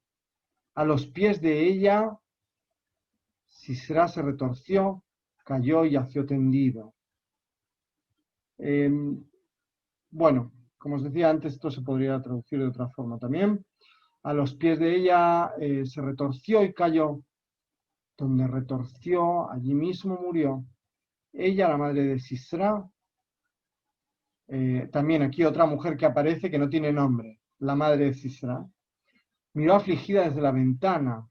A los pies de ella, Sisra se retorció, cayó y yació tendido. Bueno, como os decía antes, esto se podría traducir de otra forma también. A los pies de ella se retorció y cayó. Donde retorció, allí mismo murió. Ella, la madre de Sisra. También aquí otra mujer que aparece que no tiene nombre, la madre de Sisra. Miró afligida desde la ventana.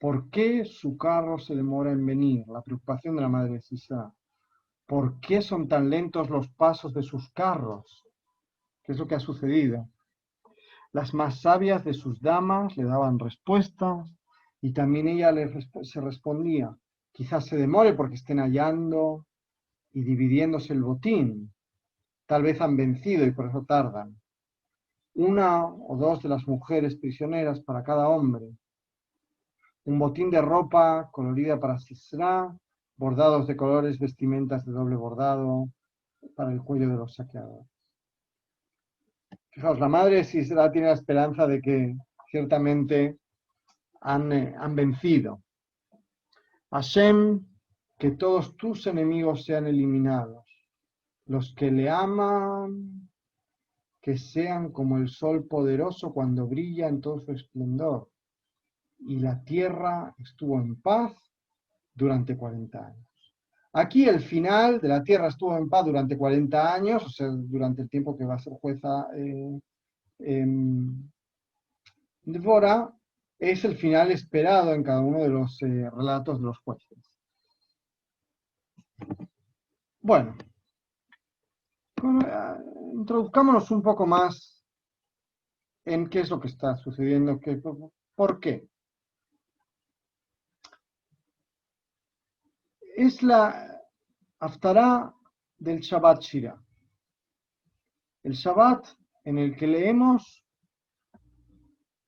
¿Por qué su carro se demora en venir? La preocupación de la madre de Sisra. ¿Por qué son tan lentos los pasos de sus carros? ¿Qué es lo que ha sucedido? Las más sabias de sus damas le daban respuestas y también ella se respondía. Quizás se demore porque estén hallando y dividiéndose el botín. Tal vez han vencido y por eso tardan. Una o dos de las mujeres prisioneras para cada hombre. Un botín de ropa colorida para Sisra, bordados de colores, vestimentas de doble bordado para el cuello de los saqueadores. Fijaos, la madre de Sisra tiene la esperanza de que ciertamente han vencido. Hashem, que todos tus enemigos sean eliminados. Los que le aman, que sean como el sol poderoso cuando brilla en todo su esplendor. Y la tierra estuvo en paz durante 40 años. Aquí el final de la tierra estuvo en paz durante 40 años, o sea, durante el tiempo que va a ser jueza Débora, es el final esperado en cada uno de los relatos de los jueces. Bueno, introduzcámonos un poco más en qué es lo que está sucediendo, por qué. Es la Haftará del Shabbat Shira. El Shabbat en el que leemos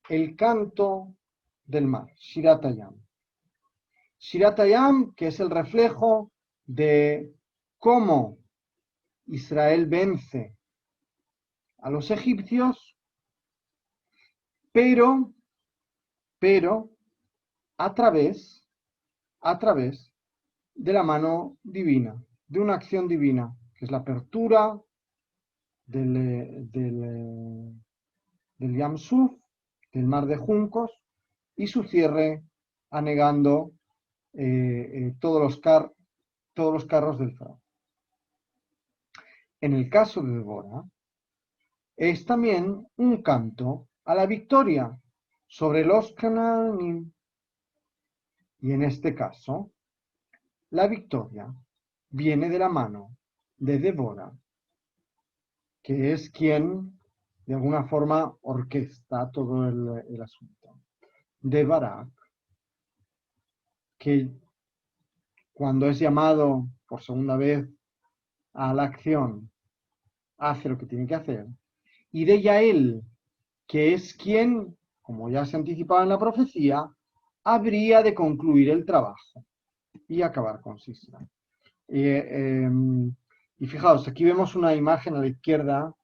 el canto del mar, Shirat Hayam. Shirat Hayam, que es el reflejo de cómo Israel vence a los egipcios, pero a través de la mano divina, de una acción divina, que es la apertura del Yam Suf, del mar de juncos, y su cierre anegando todos los carros del faraón. En el caso de Débora, es también un canto a la victoria sobre los cananíes. Y en este caso, la victoria viene de la mano de Débora, que es quien de alguna forma orquesta todo el asunto. De Barak, que cuando es llamado por segunda vez a la acción, hace lo que tiene que hacer. Y de Yael, que es quien, como ya se anticipaba en la profecía, habría de concluir el trabajo y acabar con Sisra. Y fijaos, aquí vemos una imagen a la izquierda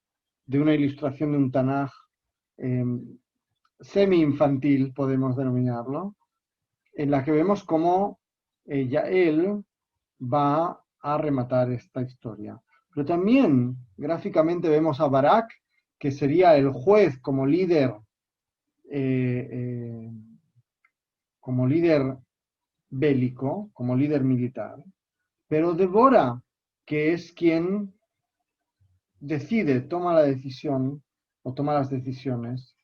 de una ilustración de un Tanaj semi-infantil, podemos denominarlo, en la que vemos cómo Yael va a rematar esta historia. Pero también gráficamente vemos a Barak, que sería el juez como líder bélico, como líder militar, pero Débora, que es quien toma la decisión, o toma las decisiones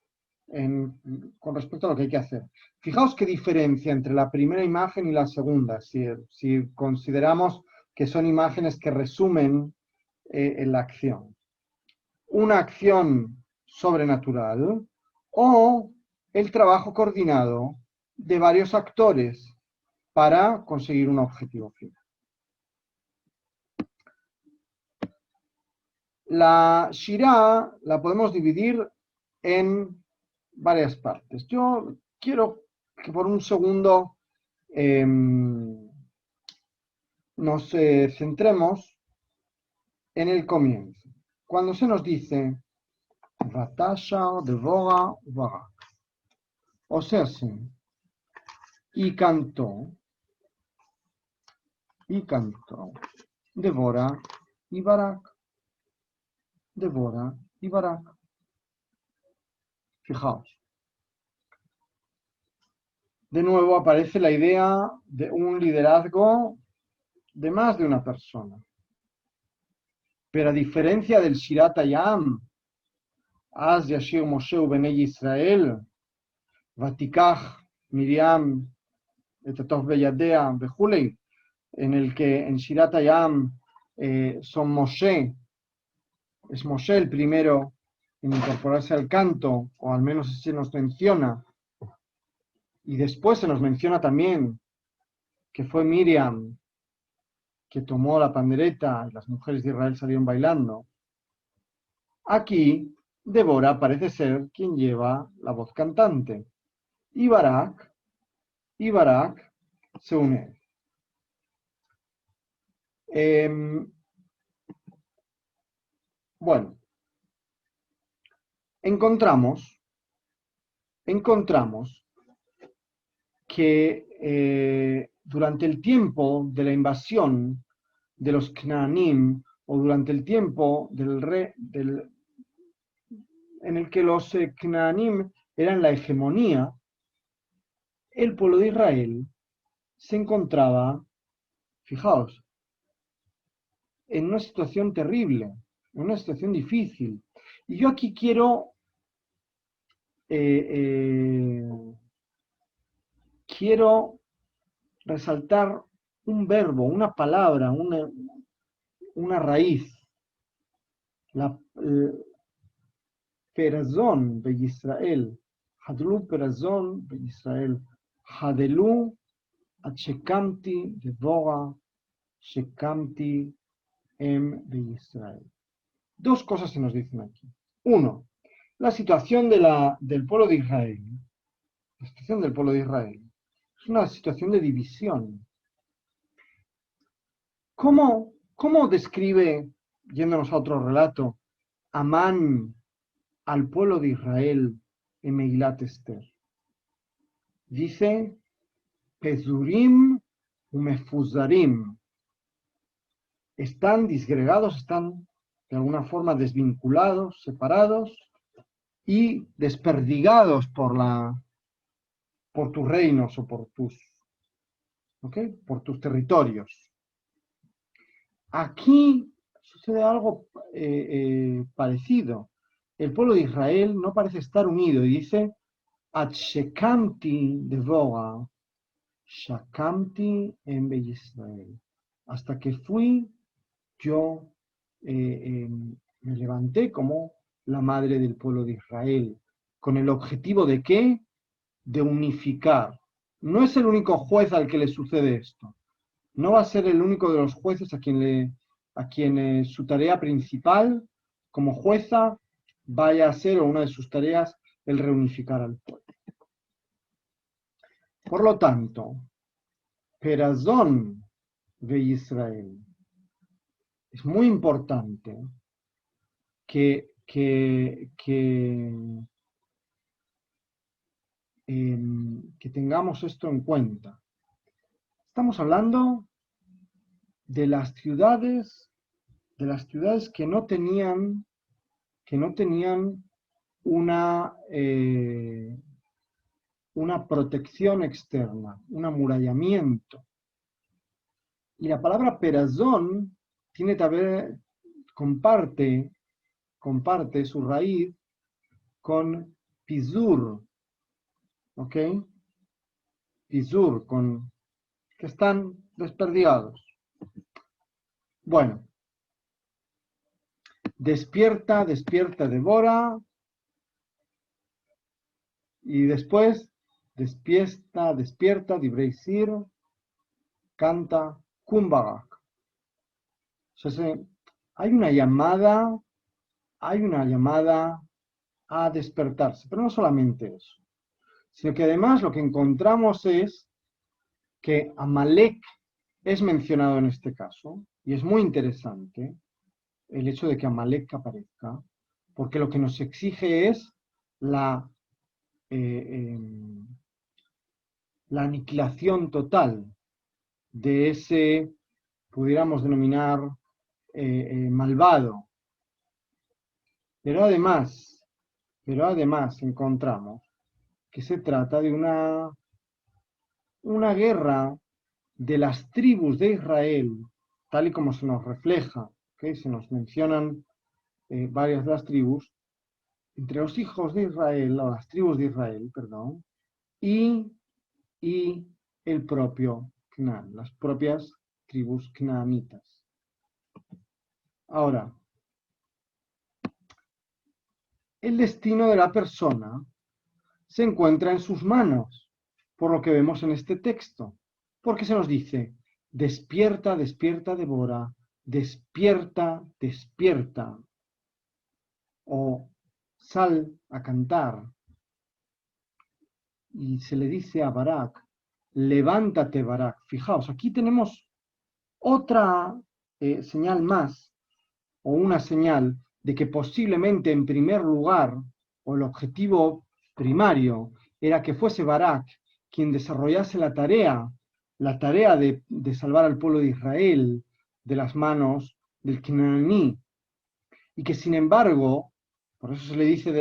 con respecto a lo que hay que hacer. Fijaos qué diferencia entre la primera imagen y la segunda, si consideramos que son imágenes que resumen la acción. Una acción sobrenatural o el trabajo coordinado de varios actores para conseguir un objetivo final. La Shirá la podemos dividir en varias partes. Yo quiero que por un segundo nos centremos en el comienzo. Cuando se nos dice Vatasha, Devora, Barak. O sea, sí. Y cantó, Devora y Barak. Devora y Barak. Fijaos. De nuevo aparece la idea de un liderazgo de más de una persona. Pero a diferencia del Shirat Hayam, Az Yashir Moshe Ubenei Israel, Vatikach Miriam Etatov Beyadea Bejulei, en el que en Shirat Hayam son Moshe, es Moshe el primero en incorporarse al canto, o al menos se nos menciona, y después se nos menciona también que fue Miriam que tomó la pandereta y las mujeres de Israel salieron bailando. Aquí, Débora parece ser quien lleva la voz cantante. Y Barak se une. Bueno, encontramos que durante el tiempo de la invasión de los Knaanim, o durante el tiempo en el que los Knaanim eran la hegemonía, el pueblo de Israel se encontraba, fijaos, en una situación terrible, en una situación difícil. Y yo aquí quiero resaltar un verbo, una palabra, una raíz. La perazón de Israel. Hadlu perazón de Israel. Hadelu achekamti devora shekamti de Israel. Dos cosas se nos dicen aquí. Uno, la situación del pueblo de Israel. La situación del pueblo de Israel es una situación de división. ¿Cómo describe, yéndonos a otro relato, Amán al pueblo de Israel en Megilat Esther? Dice, Pezurim umefuzarim. Están disgregados, están de alguna forma desvinculados, separados y desperdigados por tus reinos o por tus territorios. Aquí sucede algo parecido. El pueblo de Israel no parece estar unido y dice, Atshekamti devora, shakamti en Israel. Hasta que fui, yo me levanté como la madre del pueblo de Israel. ¿Con el objetivo de qué? De unificar. No es el único juez al que le sucede esto. No va a ser el único de los jueces a quien su tarea principal como jueza vaya a ser, o una de sus tareas, el reunificar al pueblo. Por lo tanto, Perazón de Israel. Es muy importante que tengamos esto en cuenta. Estamos hablando de las ciudades que no tenían una protección externa, un amurallamiento. Y la palabra perazón comparte comparte su raíz con pizur, ¿ok? Pizur, que están desperdigados. Bueno, despierta, despierta, devora, y después, despierta, despierta, divrei sir, canta, kumbagak. Hay una llamada a despertarse, pero no solamente eso, sino que además lo que encontramos es que Amalek es mencionado en este caso, y es muy interesante el hecho de que Amalek aparezca, porque lo que nos exige es la aniquilación total de ese, pudiéramos denominar, malvado. Pero además encontramos que se trata de una guerra de las tribus de Israel, tal y como se nos refleja, ¿okay? Se nos mencionan varias de las tribus, entre los hijos de Israel, o las tribus de Israel, perdón, y el propio Canaán, las propias tribus canaanitas. Ahora, el destino de la persona se encuentra en sus manos, por lo que vemos en este texto, porque se nos dice, despierta, despierta, devora, despierta, despierta, o sal a cantar. Y se le dice a Barak, levántate Barak. Fijaos, aquí tenemos otra señal más, o una señal de que posiblemente en primer lugar, o el objetivo primario, era que fuese Barak quien desarrollase la tarea de salvar al pueblo de Israel de las manos del Cananí, y que sin embargo, por eso se le dice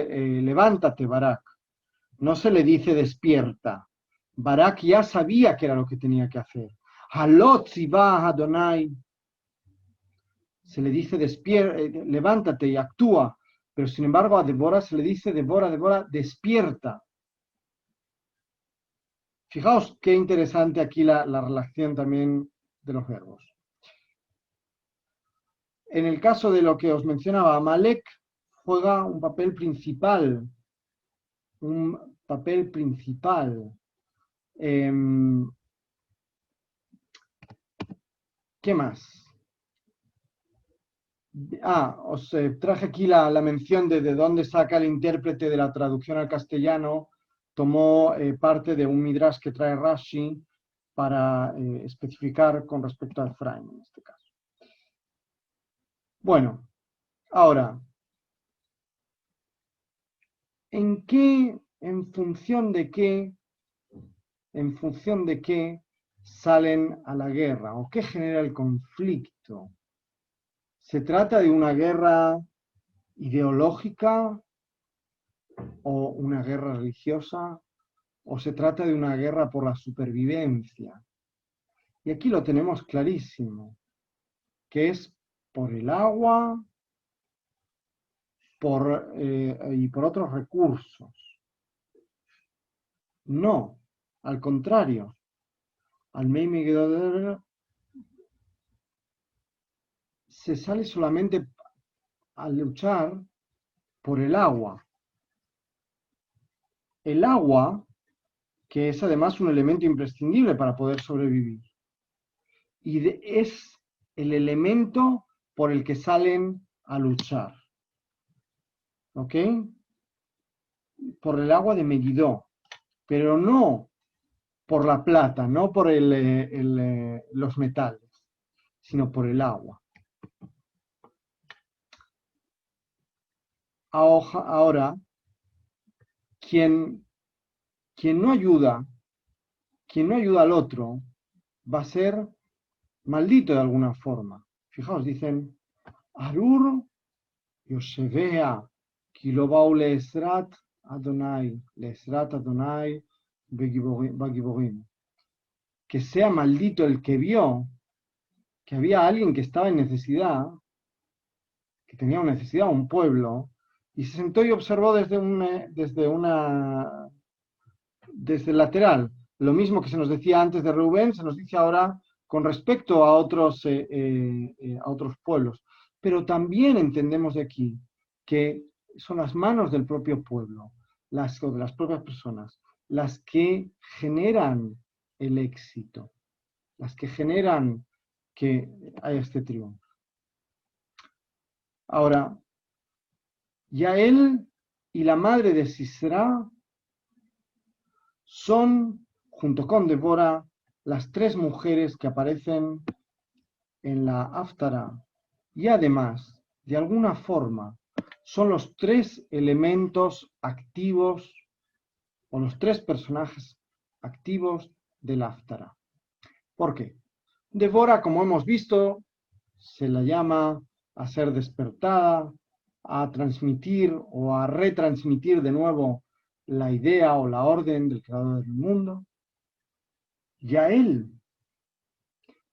levántate Barak, no se le dice despierta. Barak ya sabía que era lo que tenía que hacer. Halot ziva Adonai, se le dice levántate y actúa, pero sin embargo a Débora se le dice Débora, despierta. Fijaos qué interesante aquí la relación también de los verbos. En el caso de lo que os mencionaba, Amalek juega un papel principal. ¿Qué más? Os traje aquí la mención de dónde saca el intérprete de la traducción al castellano. Tomó parte de un midrash que trae Rashi para especificar con respecto a Efraín en este caso. Bueno, ahora, ¿en función de qué salen a la guerra? ¿O qué genera el conflicto? ¿Se trata de una guerra ideológica o una guerra religiosa? ¿O se trata de una guerra por la supervivencia? Y aquí lo tenemos clarísimo, que es por el agua y por otros recursos. No, al contrario. Al Meimigdodel se sale solamente a luchar por el agua. El agua, que es además un elemento imprescindible para poder sobrevivir. Y es el elemento por el que salen a luchar. ¿Ok? Por el agua de Megiddo. Pero no por la plata, no por los metales, sino por el agua. Ahora, quien no ayuda al otro, va a ser maldito de alguna forma. Fijaos, dicen, Arur Yoshevea, Kilobau Leesrat Adonai, Bagiborim. Que sea maldito el que vio que había alguien que estaba en necesidad, que tenía una necesidad, un pueblo, y se sentó y observó desde el lateral. Lo mismo que se nos decía antes de Reubén, se nos dice ahora con respecto a otros pueblos. Pero también entendemos de aquí que son las manos del propio pueblo, o de las propias personas, las que generan el éxito, las que generan que haya este triunfo. Ahora, Yael y la madre de Sisera son, junto con Débora, las tres mujeres que aparecen en la Haftara, y además, de alguna forma, son los tres elementos activos o los tres personajes activos del Haftara. ¿Por qué? Débora, como hemos visto, se la llama a ser despertada, a transmitir o a retransmitir de nuevo la idea o la orden del creador del mundo. Yael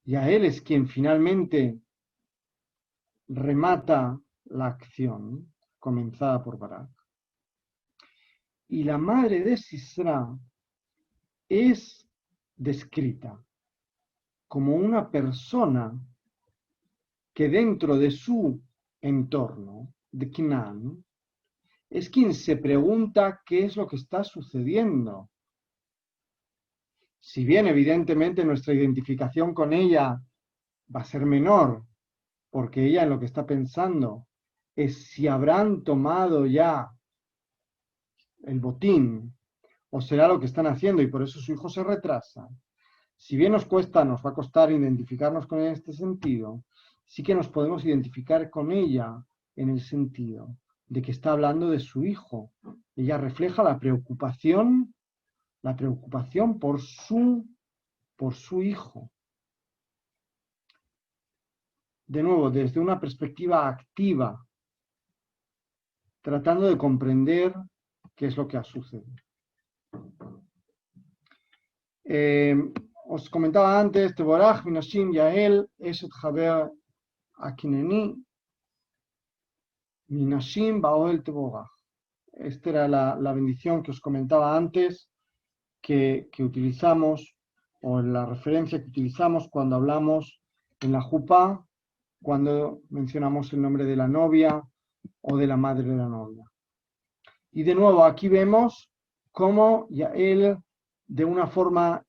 es quien finalmente remata la acción comenzada por Barak. Y la madre de Sisra es descrita como una persona que dentro de su entorno, de Canaán, es quien se pregunta qué es lo que está sucediendo. Si bien evidentemente nuestra identificación con ella va a ser menor, porque ella en lo que está pensando es si habrán tomado ya el botín, o será lo que están haciendo y por eso su hijo se retrasa. Si bien nos va a costar identificarnos con ella en este sentido, sí que nos podemos identificar con ella en el sentido de que está hablando de su hijo. Ella refleja la preocupación por su hijo. De nuevo, desde una perspectiva activa, tratando de comprender qué es lo que ha sucedido. Os comentaba antes, Teborach, Minashim, Yael, Eshet Haber, Akineni, Minashim, Baoel Teborach. Esta era la bendición que os comentaba antes, que utilizamos, o la referencia que utilizamos cuando hablamos en la Jupá, cuando mencionamos el nombre de la novia o de la madre de la novia. Y de nuevo, aquí vemos cómo Yael, de una forma,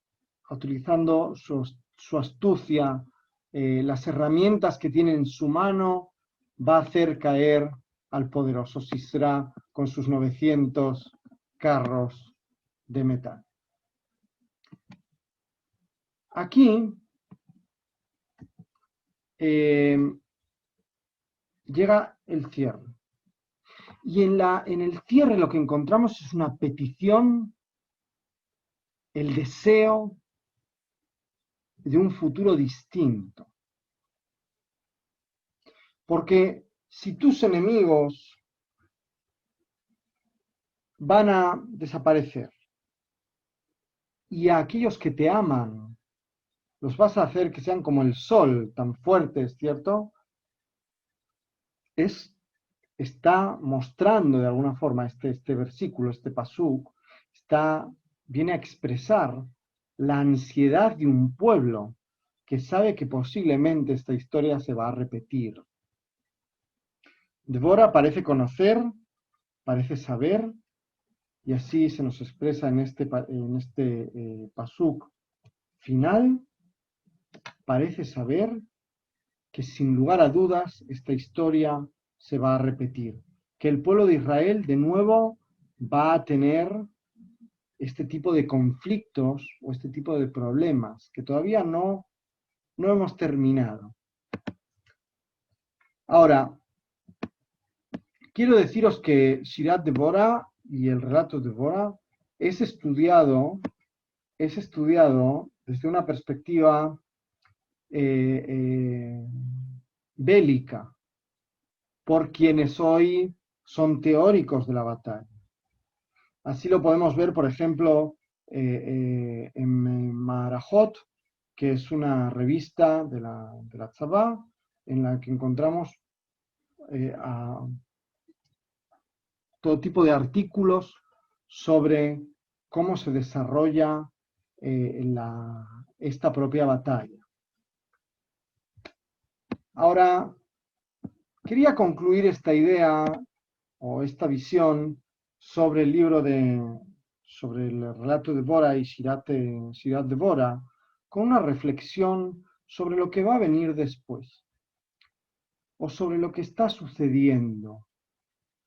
utilizando su astucia, las herramientas que tiene en su mano, va a hacer caer al poderoso Sisra con sus 900 carros de metal. Aquí llega el cierre. Y en el cierre lo que encontramos es una petición, el deseo de un futuro distinto. Porque si tus enemigos van a desaparecer y a aquellos que te aman los vas a hacer que sean como el sol, tan fuertes, ¿cierto? Está mostrando de alguna forma este versículo, este pasuk, viene a expresar la ansiedad de un pueblo que sabe que posiblemente esta historia se va a repetir. Débora parece conocer, parece saber, y así se nos expresa en este pasuk final, parece saber que sin lugar a dudas esta historia se va a repetir, que el pueblo de Israel de nuevo va a tener este tipo de conflictos o este tipo de problemas que todavía no hemos terminado. Ahora, quiero deciros que Shirat Débora y el relato de Débora es estudiado desde una perspectiva bélica, por quienes hoy son teóricos de la batalla. Así lo podemos ver, por ejemplo, en Marajot, que es una revista de la Tzabá, en la que encontramos todo tipo de artículos sobre cómo se desarrolla esta propia batalla. Ahora, quería concluir esta idea o esta visión sobre el libro sobre el relato de Débora y Shirat Débora, con una reflexión sobre lo que va a venir después, o sobre lo que está sucediendo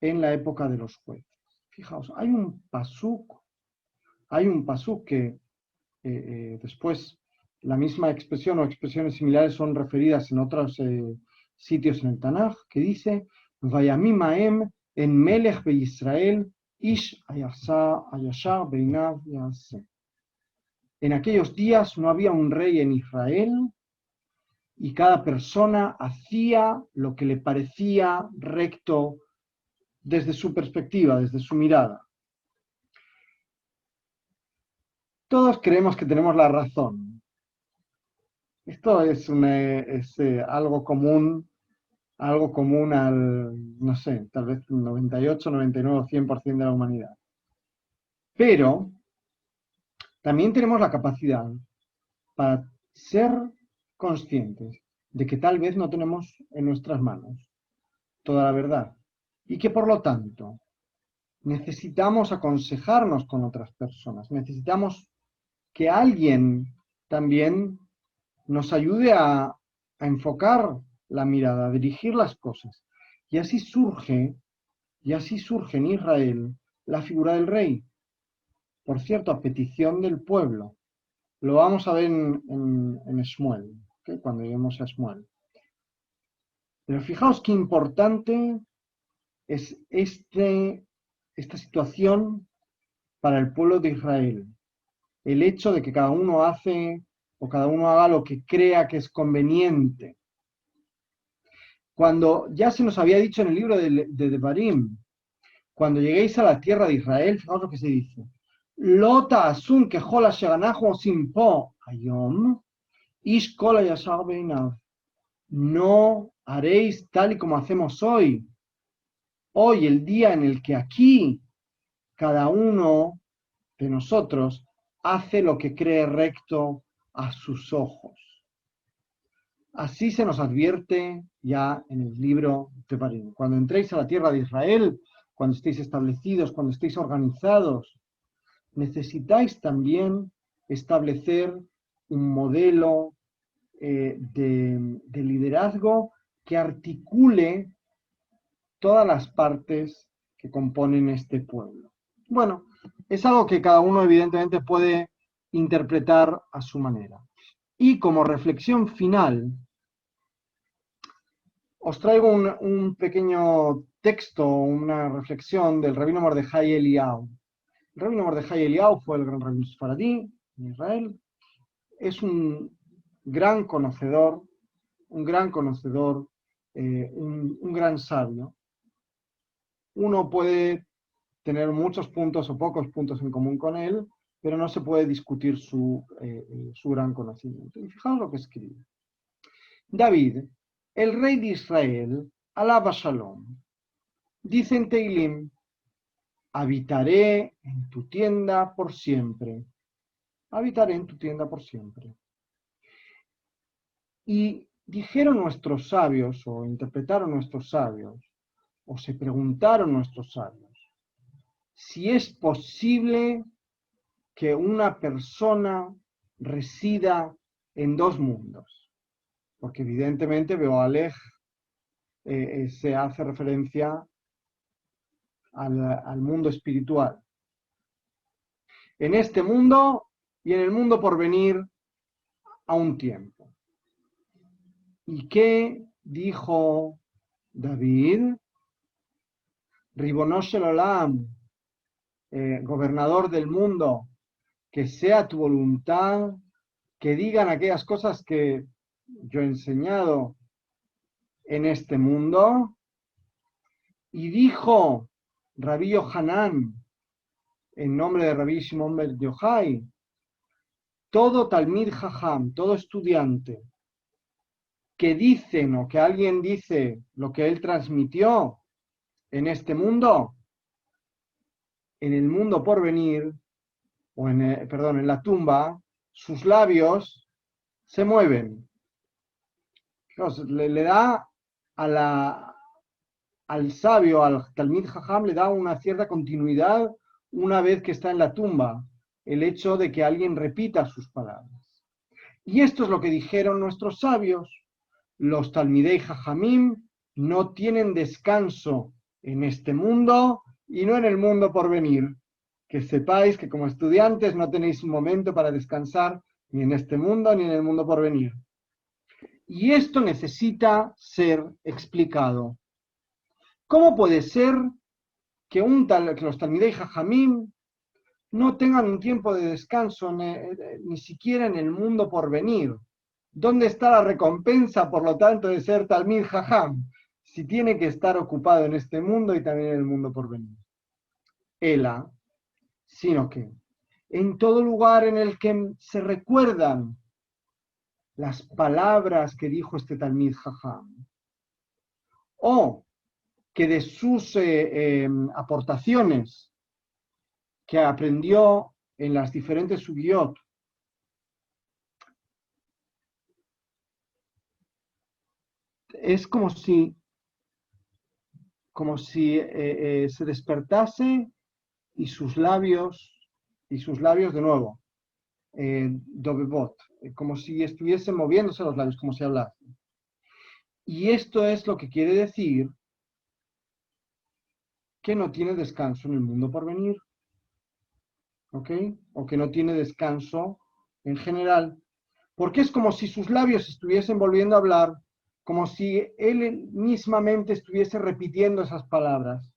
en la época de los jueces. Fijaos, hay un pasuk que después la misma expresión o expresiones similares son referidas en otros sitios en el Tanaj, que dice, Vayamim Haem en Melech Israel Ish Ayashar Beinav Yaseh. En aquellos días no había un rey en Israel y cada persona hacía lo que le parecía recto desde su perspectiva, desde su mirada. Todos creemos que tenemos la razón. Esto es algo común al, no sé, tal vez 98, 99 o 100% de la humanidad. Pero también tenemos la capacidad para ser conscientes de que tal vez no tenemos en nuestras manos toda la verdad y que por lo tanto necesitamos aconsejarnos con otras personas, necesitamos que alguien también nos ayude a enfocar la mirada, a dirigir las cosas. Y así surge en Israel la figura del rey. Por cierto, a petición del pueblo. Lo vamos a ver en Shmuel, ¿okay? Cuando lleguemos a Shmuel. Pero fijaos qué importante es esta situación para el pueblo de Israel. El hecho de que cada uno haga lo que crea que es conveniente. Cuando ya se nos había dicho en el libro de Devarim, cuando lleguéis a la tierra de Israel, fijaos lo que se dice. Lota asun que jola sheganahu simpo ayom ish kol hayashar beinav. No haréis tal y como hacemos hoy. Hoy, el día en el que aquí cada uno de nosotros hace lo que cree recto a sus ojos. Así se nos advierte ya en el libro de Devarim. Cuando entréis a la tierra de Israel, cuando estéis establecidos, cuando estéis organizados, necesitáis también establecer un modelo de liderazgo que articule todas las partes que componen este pueblo. Bueno, es algo que cada uno evidentemente puede interpretar a su manera. Y como reflexión final, os traigo un pequeño texto, una reflexión del rabino Mordejai Eliyahu. El rabino Mordejai Eliyahu fue el gran rabino sefaradí en Israel. Es un gran conocedor, un gran sabio. Uno puede tener muchos puntos o pocos puntos en común con él, pero no se puede discutir su gran conocimiento. Y fijaos lo que escribe. David, el rey de Israel, alaba Shalom, dice en Teilim, habitaré en tu tienda por siempre. Habitaré en tu tienda por siempre. Y dijeron nuestros sabios, o interpretaron nuestros sabios, o se preguntaron nuestros sabios, si es posible que una persona resida en dos mundos. Porque evidentemente Beoalej se hace referencia al mundo espiritual. En este mundo y en el mundo por venir a un tiempo. ¿Y qué dijo David? Ribono shel olam, gobernador del mundo, que sea tu voluntad, que digan aquellas cosas que yo he enseñado en este mundo. Y dijo Rabí Yohanan, en nombre de Rabí Shimon ben Yochai, todo Talmid Jajam, todo estudiante, que dicen o que alguien dice lo que él transmitió en este mundo, en el mundo por venir, o en la tumba, sus labios se mueven. Le da al sabio, al Talmid Jajam, le da una cierta continuidad una vez que está en la tumba, el hecho de que alguien repita sus palabras. Y esto es lo que dijeron nuestros sabios. Los Talmidei Jajamim no tienen descanso en este mundo y no en el mundo por venir. Que sepáis que como estudiantes no tenéis un momento para descansar ni en este mundo ni en el mundo por venir. Y esto necesita ser explicado. ¿Cómo puede ser que los Talmidei Jajamim no tengan un tiempo de descanso ni siquiera en el mundo por venir? ¿Dónde está la recompensa, por lo tanto, de ser Talmid Jajam? Si tiene que estar ocupado en este mundo y también en el mundo por venir. Ela, sino que en todo lugar en el que se recuerdan las palabras que dijo este Talmid Jajam, o que de sus aportaciones que aprendió en las diferentes sugiot, es como si se despertase y sus labios de nuevo, dobebot, como si estuviesen moviéndose los labios, como si hablase. Y esto es lo que quiere decir que no tiene descanso en el mundo por venir, ¿ok? O que no tiene descanso en general, porque es como si sus labios estuviesen volviendo a hablar, como si él mismamente estuviese repitiendo esas palabras,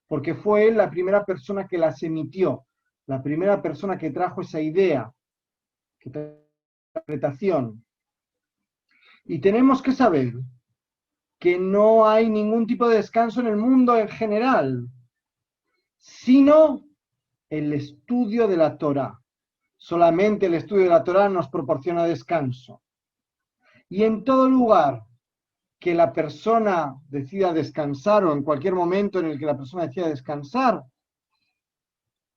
porque fue él la primera persona que las emitió, la primera persona que trajo esa idea, que trajo la interpretación. Y tenemos que saber que no hay ningún tipo de descanso en el mundo en general, sino el estudio de la Torá. Solamente el estudio de la Torá nos proporciona descanso. Y en todo lugar que la persona decida descansar, o en cualquier momento en el que la persona decida descansar,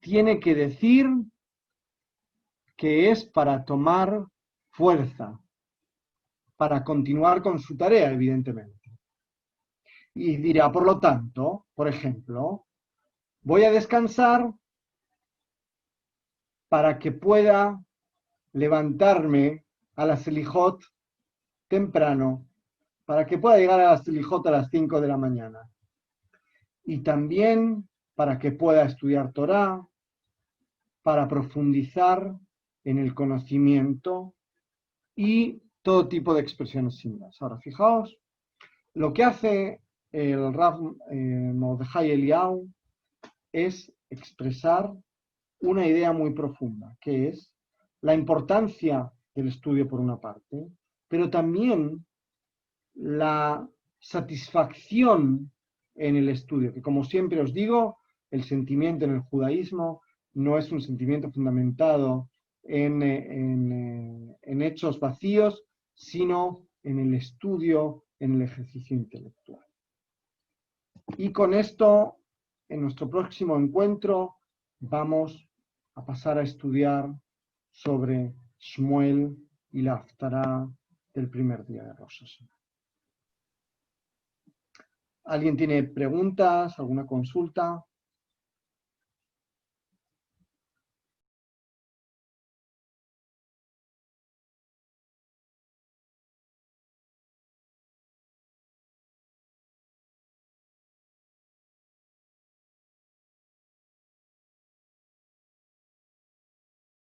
tiene que decir que es para tomar fuerza, para continuar con su tarea, evidentemente. Y dirá, por lo tanto, por ejemplo, voy a descansar para que pueda levantarme a la Selijot temprano, para que pueda llegar a la Selijot a las 5 de la mañana. Y también para que pueda estudiar Torá, para profundizar en el conocimiento y todo tipo de expresiones similares. Ahora, fijaos, lo que hace el Rav Mordejai Eliyahu es expresar una idea muy profunda, que es la importancia del estudio por una parte, pero también la satisfacción en el estudio, que como siempre os digo, el sentimiento en el judaísmo no es un sentimiento fundamentado en hechos vacíos, sino en el estudio, en el ejercicio intelectual. Y con esto, en nuestro próximo encuentro, vamos a pasar a estudiar sobre Shmuel y la Haftará del primer día de Rosh Hashanah. ¿Alguien tiene preguntas, alguna consulta?